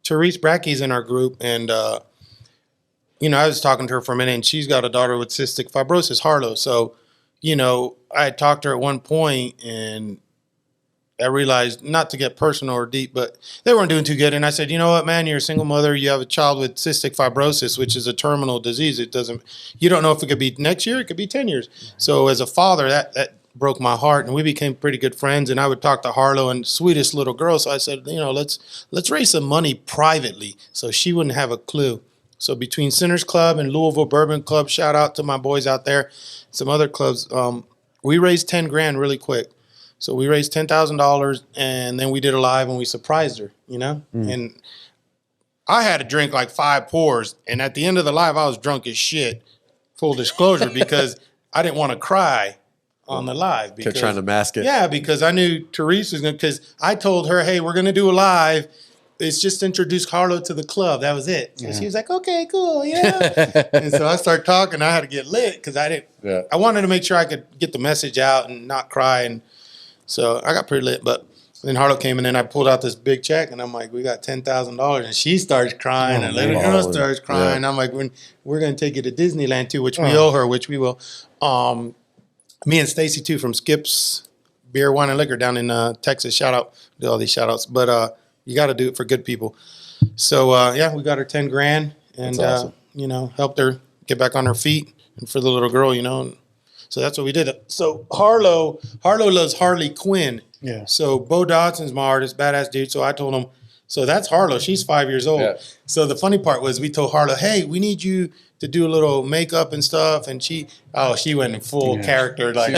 Therese Bracky's in our group, and you know, I was talking to her for a minute, and she's got a daughter with cystic fibrosis, Harlow. So, you know, I had talked to her at one point, and I realized, not to get personal or deep, but they weren't doing too good. And I said, you know what, man, you're a single mother. You have a child with cystic fibrosis, which is a terminal disease. You don't know if it could be next year. It could be 10 years. So as a father, that broke my heart, and we became pretty good friends. And I would talk to Harlow, and sweetest little girl. So I said, you know, let's raise some money privately so she wouldn't have a clue. So between Sinners Club and Louisville Bourbon Club, shout out to my boys out there, some other clubs, we raised 10 grand really quick. So we raised $10,000, and then we did a live, and we surprised her, you know? And I had to drink like 5 pours, and at the end of the live, I was drunk as shit, full disclosure, because I didn't want to cry on the live. Kept trying to mask it. Yeah, because I knew Therese was going to, because I told her, hey, we're going to do a live. It's just introduce Harlow to the club. That was it. And she was like, okay, cool, yeah. And so I started talking. I had to get lit because I wanted to make sure I could get the message out and not cry. And so I got pretty lit. But then Harlow came in, and I pulled out this big check, and I'm like, we got $10,000. And she starts crying, and little girl starts crying. I'm like, we're going to take you to Disneyland too, which we owe her, which we will. Me and Stacy too from Skip's Beer, Wine, and Liquor down in Texas. Shout out. Do all these shout outs. But you got to do it for good people. So, we got her 10 grand and, awesome. You know, helped her get back on her feet. And for the little girl, you know, So that's what we did. So Harlow loves Harley Quinn. Yeah. So Bo Dodson's my artist, badass dude. So I told him, so that's Harlow. She's 5 years old. Yeah. So the funny part was we told Harlow, hey, we need you to do a little makeup and stuff. And she went in full character. Like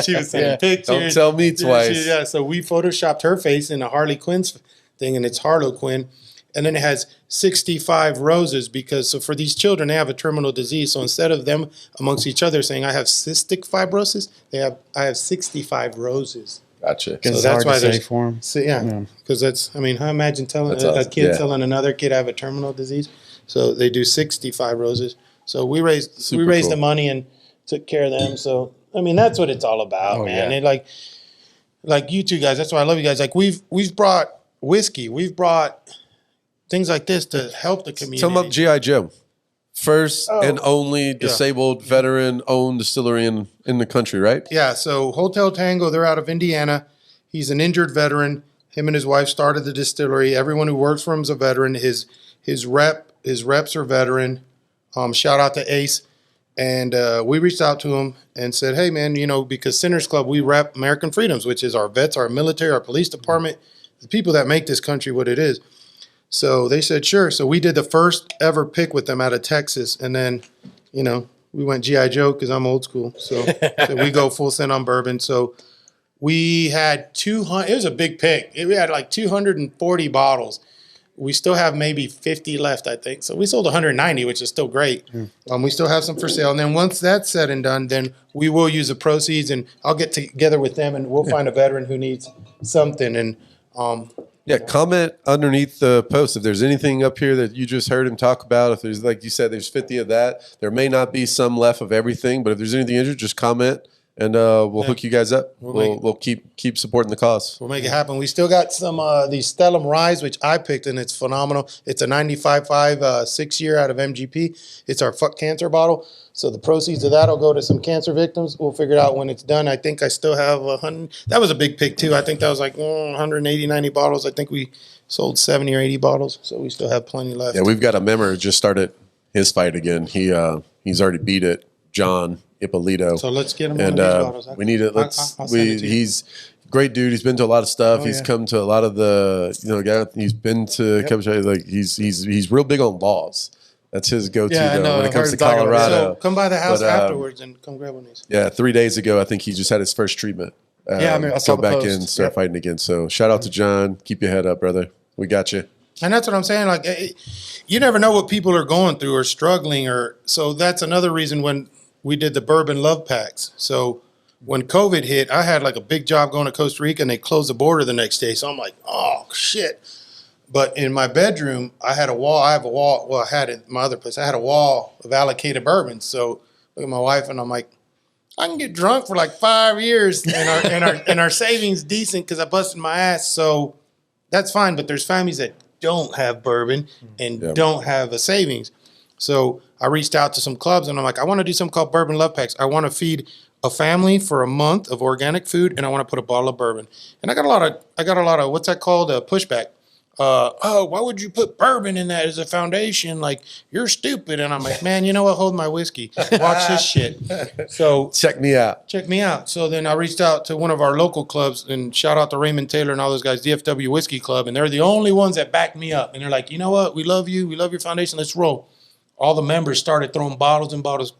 she was sending pictures. Don't tell me twice. So we photoshopped her face in a Harley Quinn's thing, and it's Harlow Quinn. And then it has 65 roses so for these children, they have a terminal disease. So instead of them amongst each other saying, I have cystic fibrosis, I have 65 roses. Gotcha. Because so that's why they say for them. So, because that's, I mean, I imagine telling a kid telling another kid I have a terminal disease. So they do 65 roses. So we raised the money and took care of them. So, I mean, that's what it's all about, man. And like you two guys, that's why I love you guys. Like we've brought whiskey. We've brought things like this to help the community. Tell them about G.I. Joe. First and only disabled veteran-owned distillery in the country, right? Yeah, so Hotel Tango, they're out of Indiana. He's an injured veteran. Him and his wife started the distillery. Everyone who works for him is a veteran. His reps are veteran. Shout out to Ace. And we reached out to him and said, hey, man, because Sinners Club, we rep American Freedoms, which is our vets, our military, our police department, the people that make this country what it is. So they said, sure. So we did the first ever pick with them out of Texas. And then, we went G.I. Joe because I'm old school. So we go full send on bourbon. So we had 200. It was a big pick. We had like 240 bottles. We still have maybe 50 left, I think. So we sold 190, which is still great. We still have some for sale. And then once that's said and done, then we will use the proceeds. And I'll get together with them and we'll find a veteran who needs something. And comment underneath the post if there's anything up here that you just heard him talk about. If there's, like you said, there's 50 of that. There may not be some left of everything, but if there's anything interesting, just comment and we'll hook you guys up. We'll keep supporting the cause. We'll make it happen. We still got some these Stellum Ryes, which I picked, and it's phenomenal. It's a 95.5 6-year out of MGP. It's our Fuck Cancer bottle. So the proceeds of that will go to some cancer victims. We'll figure it out when it's done. I think I still have 100. That was a big pick, too. I think that was like 180, 90 bottles. I think we sold 70 or 80 bottles. So we still have plenty left. Yeah, we've got a member who just started his fight again. He's already beat it, John Ippolito. So let's get him one of these bottles. We need it. He's a great dude. He's been to a lot of stuff. He's come to a lot of the, he's been to, like he's real big on laws. That's his go-to when it comes to Colorado. So come by the house afterwards and come grab one of these. Yeah, 3 days ago, I think he just had his first treatment. I saw go back in, start fighting again. So shout out to John. Keep your head up, brother. We got you. And that's what I'm saying. Like, you never know what people are going through or struggling, so that's another reason when we did the bourbon love packs. So when COVID hit, I had like a big job going to Costa Rica, and they closed the border the next day. So I'm like, oh shit. But in my bedroom, I had a wall. I have a wall. Well, I had it in my other place. I had a wall of allocated bourbons. So look at my wife, and I'm like, I can get drunk for like 5 years, and our savings decent because I busted my ass. So that's fine. But there's families that don't have bourbon and don't have a savings. So I reached out to some clubs, and I'm like, I want to do something called Bourbon Love Packs. I want to feed a family for a month of organic food, and I want to put a bottle of bourbon. And I got a lot of what's that called? Pushback. Why would you put bourbon in that as a foundation? Like, you're stupid. And I'm like, man, you know what? Hold my whiskey. Watch this shit. So check me out. So then I reached out to one of our local clubs, and shout out to Raymond Taylor and all those guys, DFW Whiskey Club. And they're the only ones that backed me up. And they're like, you know what? We love you. We love your foundation. Let's roll. All the members started throwing bottles and bottles.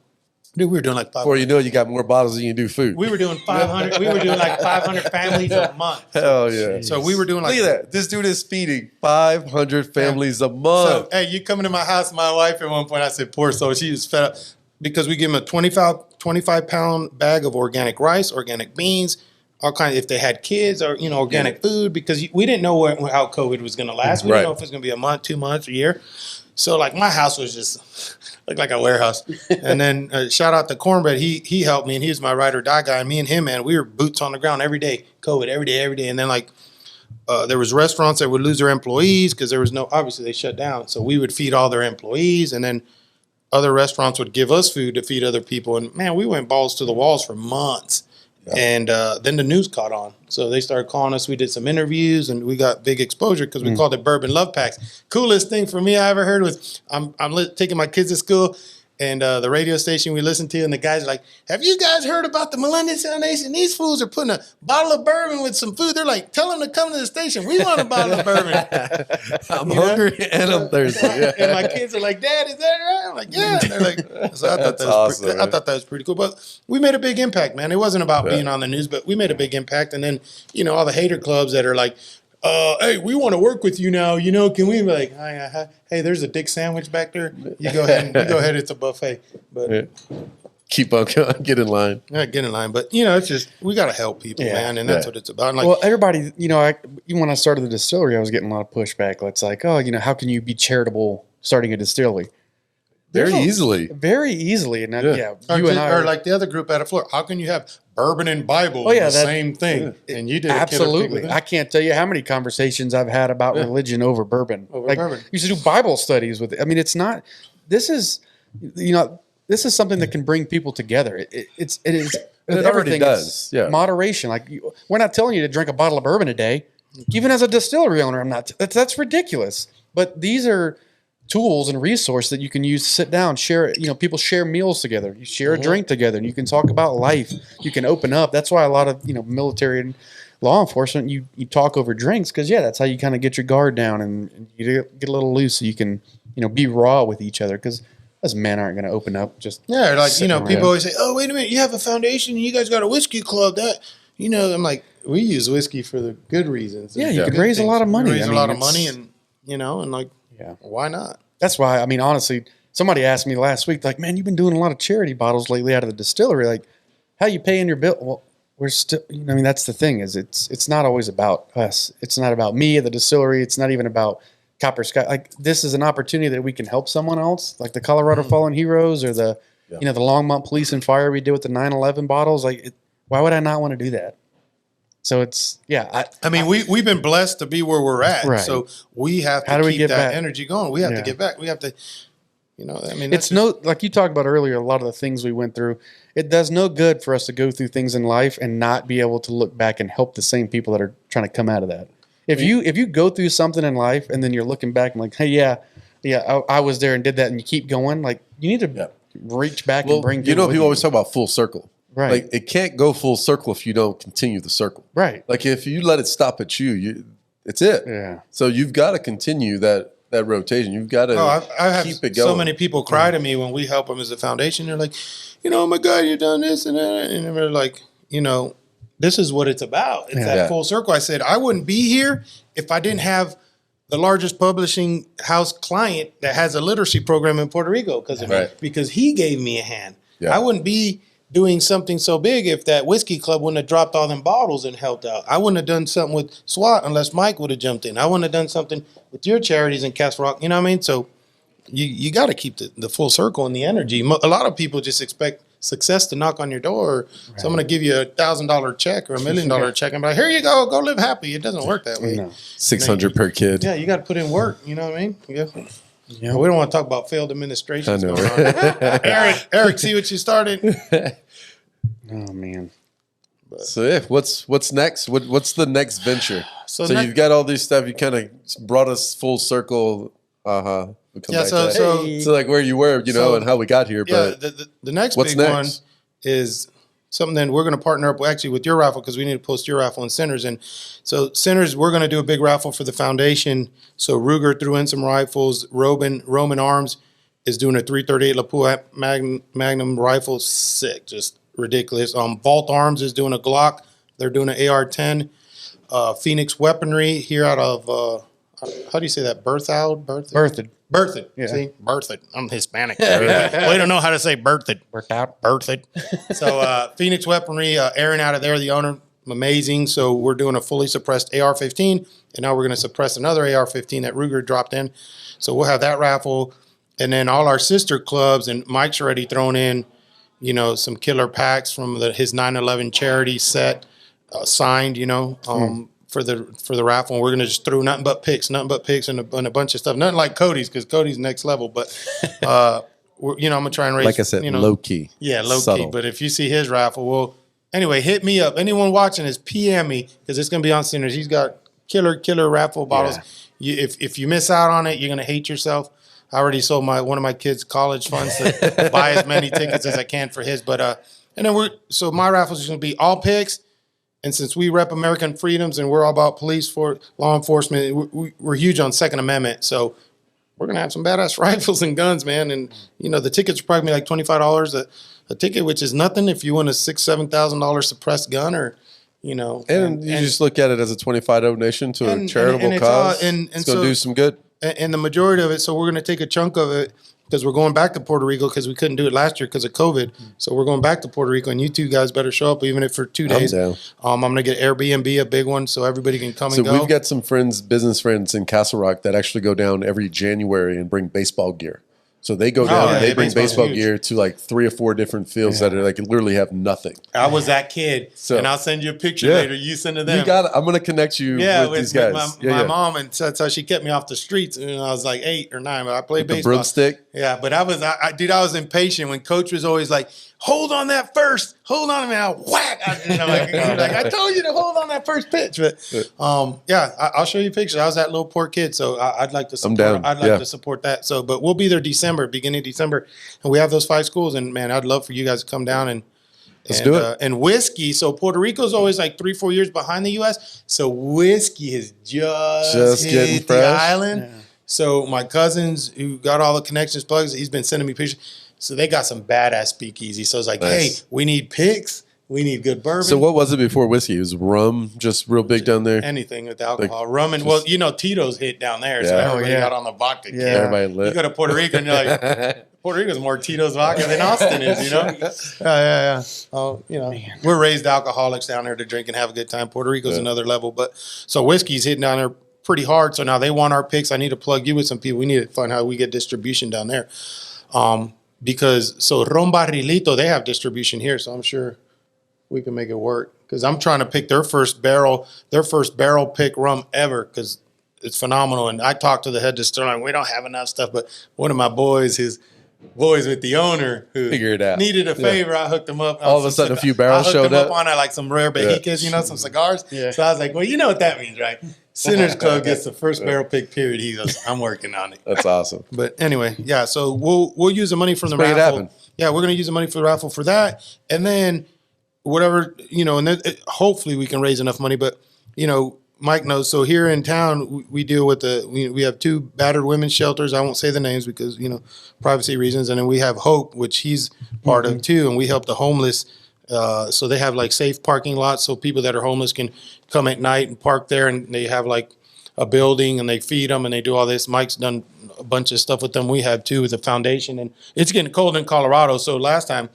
Dude, we were doing like 500. Before you know it, you got more bottles than you do food. We were doing 500. We were doing like 500 families a month. Hell yeah. So we were doing like. Look at that. This dude is feeding 500 families a month. So, hey, you coming to my house, my wife, at one point, I said, poor soul, she was fed up. Because we give them a 25-pound bag of organic rice, organic beans, all kinds, if they had kids or, organic food, because we didn't know how COVID was going to last. We didn't know if it was going to be a month, 2 months, a year. So, like, my house was just looked like a warehouse. And then shout out to Cornbread. He helped me, and he was my ride or die guy. And me and him, man, we were boots on the ground every day. COVID, every day. And then, like, there was restaurants that would lose their employees because there was obviously they shut down. So we would feed all their employees, and then other restaurants would give us food to feed other people. And, man, we went balls to the walls for months. Yeah. And then the news caught on. So they started calling us. We did some interviews, and we got big exposure because we called it Bourbon Love Packs. Coolest thing for me I ever heard was I'm taking my kids to school, and the radio station we listen to, and the guys are like, have you guys heard about the Melendez Foundation? These fools are putting a bottle of bourbon with some food. They're like, tell them to come to the station. We want a bottle of bourbon. I'm hungry and I'm thirsty. Yeah. And my kids are like, Dad, is that right? I'm like, yeah. And they're like, so I thought That's awesome, I thought that was pretty cool. But we made a big impact, man. It wasn't about being on the news, but we made a big impact. And then, all the hater clubs that are like, hey, we want to work with you now. Can we be like, hey, there's a dick sandwich back there. You go ahead. It's a buffet. But keep on going, get in line. Yeah, get in line. But it's just we got to help people, man, and that's what it's about. Like, well, everybody, when I started the distillery, I was getting a lot of pushback. It's like, oh, how can you be charitable starting a distillery? Very easily. And you and I are like the other group out of Florida. How can you have bourbon and Bible the same thing? And you did absolutely. I can't tell you how many conversations I've had about religion over bourbon. Bourbon. You should do Bible studies with it. I mean, it's not. This is something that can bring people together. It is. It already does. Yeah. Moderation. Like we're not telling you to drink a bottle of bourbon a day. Even as a distillery owner, I'm not. That's ridiculous. But these are tools and resources that you can use to sit down, share. People share meals together. You share a drink together, and you can talk about life. You can open up. That's why a lot of military and law enforcement you talk over drinks because that's how you kind of get your guard down and you get a little loose so you can be raw with each other because us men aren't going to open up just people always say, oh, wait a minute, you have a foundation and you guys got a whiskey club that I'm like, we use whiskey for the good reasons. You could raise a lot of money. Raise a lot of money and and like, why not? That's why, honestly, somebody asked me last week, like, man, you've been doing a lot of charity bottles lately out of the distillery. Like, how you paying your bill? Well, we're still, that's the thing is it's not always about us. It's not about me at the distillery. It's not even about Copper Sky. Like, this is an opportunity that we can help someone else, like the Colorado Fallen Heroes or the Longmont Police and Fire we did with the 9/11 bottles. Like, why would I not want to do that? So it's we've been blessed to be where we're at. Right. So we have to keep that energy going. We have to get back. We have to, it's like you talked about earlier. A lot of the things we went through, it does no good for us to go through things in life and not be able to look back and help the same people that are trying to come out of that. If you go through something in life and then you're looking back and like, hey, I was there and did that, and you keep going, like you need to reach back and bring. People always talk about full circle. Right. Like it can't go full circle if you don't continue the circle. Right. Like if you let it stop at you, it's it. Yeah. So you've got to continue that rotation. You've got to keep it going. So many people cry to me when we help them as a foundation. They're like, oh my God, you've done this and that. And they're like, this is what it's about. It's that full circle. I said, I wouldn't be here if I didn't have the largest publishing house client that has a literacy program in Puerto Rico because he gave me a hand. Yeah. I wouldn't be doing something so big if that whiskey club wouldn't have dropped all them bottles and helped out. I wouldn't have done something with SWAT unless Mike would have jumped in. I wouldn't have done something with your charities in Castle Rock. You know what I mean? So you got to keep the full circle and the energy. A lot of people just expect success to knock on your door. So I'm going to give you $1,000 check or $1 million check. I'm like, here you go live happy. It doesn't work that way. No. 600 per kid. Yeah, you got to put in work. You know what I mean? Yeah. We don't want to talk about failed administration. I know. Eric, see what you started? Oh man. So what's next? What's the next venture? So you've got all these stuff. You kind of brought us full circle. So like where you were, and how we got here. Yeah, but the next big one is something that we're going to partner up actually with your raffle because we need to post your raffle in Centers. And so Centers, we're going to do a big raffle for the foundation. So Ruger threw in some rifles. Roman Arms is doing a 338 Lapua Magnum rifle. Sick, just ridiculous. Vault Arms is doing a Glock. They're doing an AR-10. Phoenix Weaponry here out of how do you say that? Berthoud? Berthoud. Yeah. See? Berthoud. I'm Hispanic. We don't know how to say Berthoud. Berthoud. So Phoenix Weaponry, Aaron out of there, the owner, amazing. So we're doing a fully suppressed AR-15, and now we're going to suppress another AR-15 that Ruger dropped in. So we'll have that raffle. And then all our sister clubs, and Mike's already thrown in, some killer packs from his 9/11 charity set, signed, for the raffle. And we're going to just throw nothing but picks and a bunch of stuff. Nothing like Cody's, because Cody's next level. But, I'm going to try and raise. Like I said, low key. Yeah, low key. But if you see his raffle, anyway, hit me up. Anyone watching is PM me, because it's going to be on Centers. He's got killer raffle bottles. Yeah. If you miss out on it, you're going to hate yourself. I already sold one of my kids' college funds to buy as many tickets as I can for his. But and then so my raffles is going to be all picks. And since we rep American freedoms and we're all about law enforcement, we're huge on Second Amendment. So we're going to have some badass rifles and guns, man. And, the tickets are probably like $25 a ticket, which is nothing if you want a $6,000, $7,000 suppressed gun or, And you just look at it as a $25 donation to a charitable cause. It's going to do some good. And the majority of it, so we're going to take a chunk of it because we're going back to Puerto Rico because we couldn't do it last year because of COVID. So we're going back to Puerto Rico, and you two guys better show up, even if for 2 days. I'm going to get Airbnb, a big one, so everybody can come and go. So we've got some business friends in Castle Rock that actually go down every January and bring baseball gear. So they go down and they bring baseball gear to like 3 or 4 different fields that are like literally have nothing. I was that kid, and I'll send you a picture later. You send it to them. I'm going to connect you with these guys. My mom, and that's how she kept me off the streets. And I was like 8 or 9, but I played baseball. The broomstick. Yeah, but I was impatient when Coach was always like, "Hold on that first, hold on a minute, I'll whack." I told you to hold on that first pitch. But I'll show you pictures. I was that little poor kid, so I'd like to support. I'd like to support that. So, but we'll be there beginning of December, and we have those 5 schools. And man, I'd love for you guys to come down and do it. And whiskey. So Puerto Rico's always like 3-4 years behind the U.S. So whiskey has just hit the island. Yeah. So my cousins who got all the connections plugs, he's been sending me pictures. So they got some badass speakeasy. So it's like, hey, we need picks. We need good bourbon. So what was it before whiskey? It was rum, just real big down there? Anything with alcohol. Rum and, Tito's hit down there. So everybody got on the vodka. Yeah. Everybody lit. You go to Puerto Rico and you're like, Puerto Rico's more Tito's vodka than Austin is, Yeah. Oh, we're raised alcoholics down there to drink and have a good time. Puerto Rico's another level. But so whiskey's hitting down there pretty hard. So now they want our picks. I need to plug you with some people. We need to find how we get distribution down there. Because Ron Barrilito, they have distribution here, so I'm sure we can make it work. Because I'm trying to pick their first barrel pick rum ever, because it's phenomenal. And I talked to the head distiller, like, we don't have enough stuff, but one of my boys, his boys with the owner, who figured it out, needed a favor, I hooked him up. All of a sudden, a few barrels showed up. On like some rare Behicas, some cigars. Yeah. So I was like, well, you know what that means, right? Sinners Club gets the first barrel pick period. He goes, I'm working on it. That's awesome. But anyway, so we'll use the money from the raffle. Yeah, we're going to use the money for the raffle for that. And then whatever, and then hopefully we can raise enough money. But, Mike knows. So here in town, we deal with we have 2 battered women's shelters. I won't say the names because, privacy reasons. And then we have Hope, which he's part of too. And we help the homeless. So they have like safe parking lots so people that are homeless can come at night and park there, and they have like a building and they feed them and they do all this. Mike's done a bunch of stuff with them. We have too with the foundation, and it's getting cold in Colorado. So last time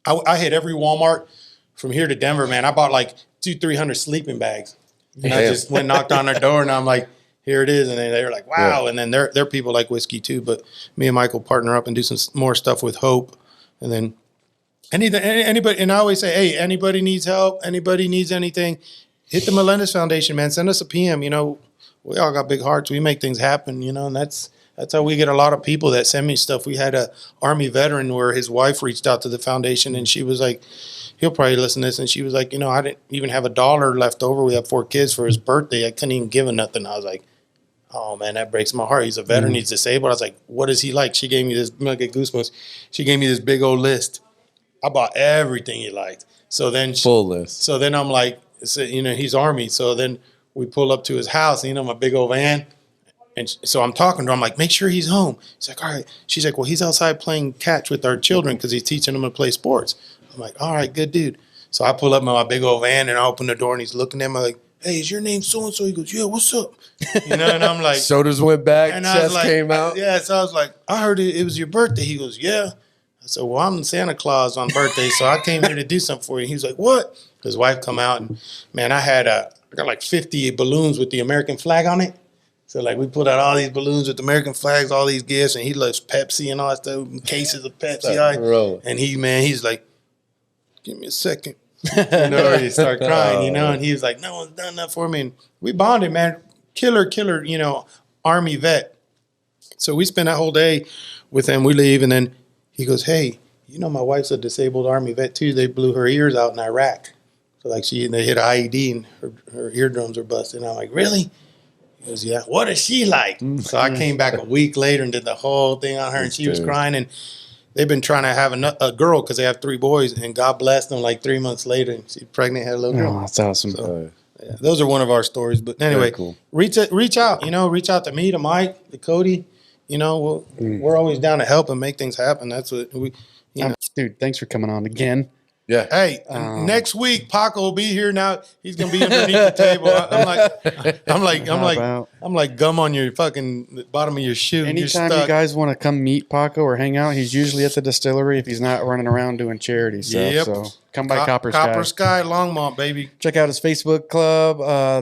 I hit every Walmart from here to Denver, man. I bought like 200-300 sleeping bags, and I just went knocked on their door and I'm like, here it is. And then they were like, wow. Yeah. And then they're people like whiskey too, but me and Michael partner up and do some more stuff with Hope. And then anybody, and I always say, hey, anybody needs help, anybody needs anything, hit the Melendez Foundation, man. Send us a PM. We all got big hearts. We make things happen, and that's how we get a lot of people that send me stuff. We had a Army veteran where his wife reached out to the foundation, and she was like, he'll probably listen to this, and she was like, I didn't even have $1 left over. We have 4 kids for his birthday. I couldn't even give him nothing. I was like, oh, man, that breaks my heart. He's a veteran. He's disabled. I was like, what is he like? She gave me this, I get goosebumps. She gave me this big old list. I bought everything he liked. So then full list. So then I'm like, he's Army. So then we pull up to his house, my big old van. And so I'm talking to him. I'm like, make sure he's home. He's like, all right. She's like, well, he's outside playing catch with our children because he's teaching them to play sports. I'm like, all right, good dude. So I pull up in my big old van and I open the door and he's looking at me like, hey, is your name so-and-so? He goes, yeah, what's up? And I'm like. Shoulders went back, and chest came out. Yeah, so I was like, I heard it was your birthday. He goes, yeah. I said, well, I'm Santa Claus on birthday, so I came here to do something for you. He was like, what? His wife come out, and, man, I got like 50 balloons with the American flag on it. So, like, we put out all these balloons with American flags, all these gifts, and he loves Pepsi and all that stuff, cases of Pepsi. And he's like, give me a second. He start crying, and he was like, no one's done that for me. And we bonded, man. Killer, Army vet. So we spent that whole day with him. We leave, and then he goes, hey, my wife's a disabled Army vet too. They blew her ears out in Iraq. So like they hit an IED and her eardrums are busted. And I'm like, really? He He goes, yeah, what is she like? So I came back a week later and did the whole thing on her, and she was crying. And they've been trying to have a girl because they have 3 boys, and God blessed them. Like 3 months later, and she's pregnant, had a little girl. Oh, that's awesome. So, yeah, those are one of our stories. But anyway, cool. reach out. Reach out to me, to Mike, to Cody. We're always down to help and make things happen. That's what we. Dude, thanks for coming on again. Yeah. Hey, next week Paco will be here. Now he's gonna be underneath the table. I'm like gum on your fucking bottom of your shoe. Anytime you guys want to come meet Paco or hang out, he's usually at the distillery if he's not running around doing charity stuff. Yep. So come by Copper Sky. Copper Sky, Longmont, baby. Check out his Facebook club,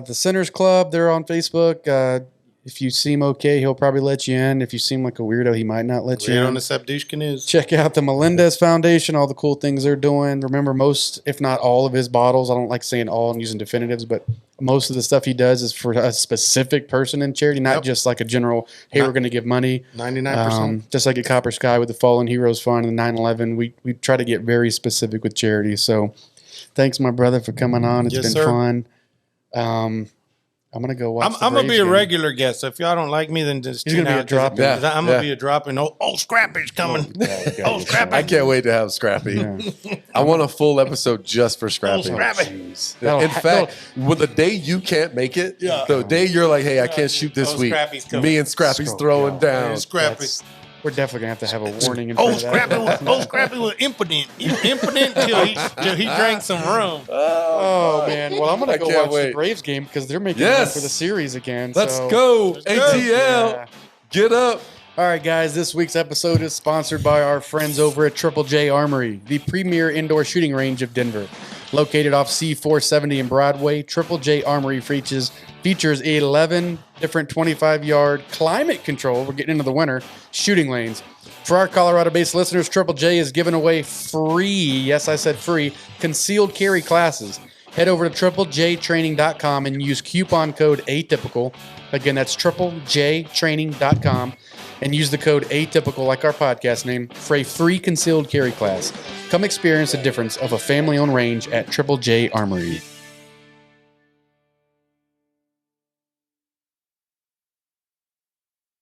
the Sinners Club. They're on Facebook. If you seem okay, he'll probably let you in. If you seem like a weirdo, he might not let you in. On the Septush Canoes. Check out the Melendez Foundation, all the cool things they're doing. Remember, most, if not all of his bottles, I don't like saying all and using definitives, but most of the stuff he does is for a specific person in charity, not just like a general, hey, we're going to give money. 99%. Just like at Copper Sky with the Fallen Heroes Fund and the 9/11, we try to get very specific with charity. So thanks, my brother, for coming on. It's been fun. I'm gonna go watch. I'm gonna be a regular guest. So if y'all don't like me, then just he's gonna be a drop. I'm gonna be a drop in. Oh, Scrappy's coming. Oh, Scrappy! I can't wait to have Scrappy. I want a full episode just for Scrappy. In fact, when the day you can't make it, the day you're like, hey, I can't shoot this week, me and Scrappy's throwing down. Scrappy. We're definitely going to have a warning in front of that. Scrappy was impotent. He was impotent till he drank some rum. Oh, man. Well, I'm going to go watch the Braves game because they're making it for the series again. Let's go. ATL. Yeah. Get up. All right, guys. This week's episode is sponsored by our friends over at Triple J Armory, the premier indoor shooting range of Denver. Located off C470 in Broadway, Triple J Armory features 11 different 25-yard climate control. We're getting into the winter shooting lanes. For our Colorado-based listeners, Triple J is giving away free, yes, I said free, concealed carry classes. Head over to triplejtraining.com and use coupon code ATYPICAL. Again, that's triplejtraining.com. And use the code ATYPICAL, like our podcast name, for a free concealed carry class. Come experience the difference of a family-owned range at Triple J Armory.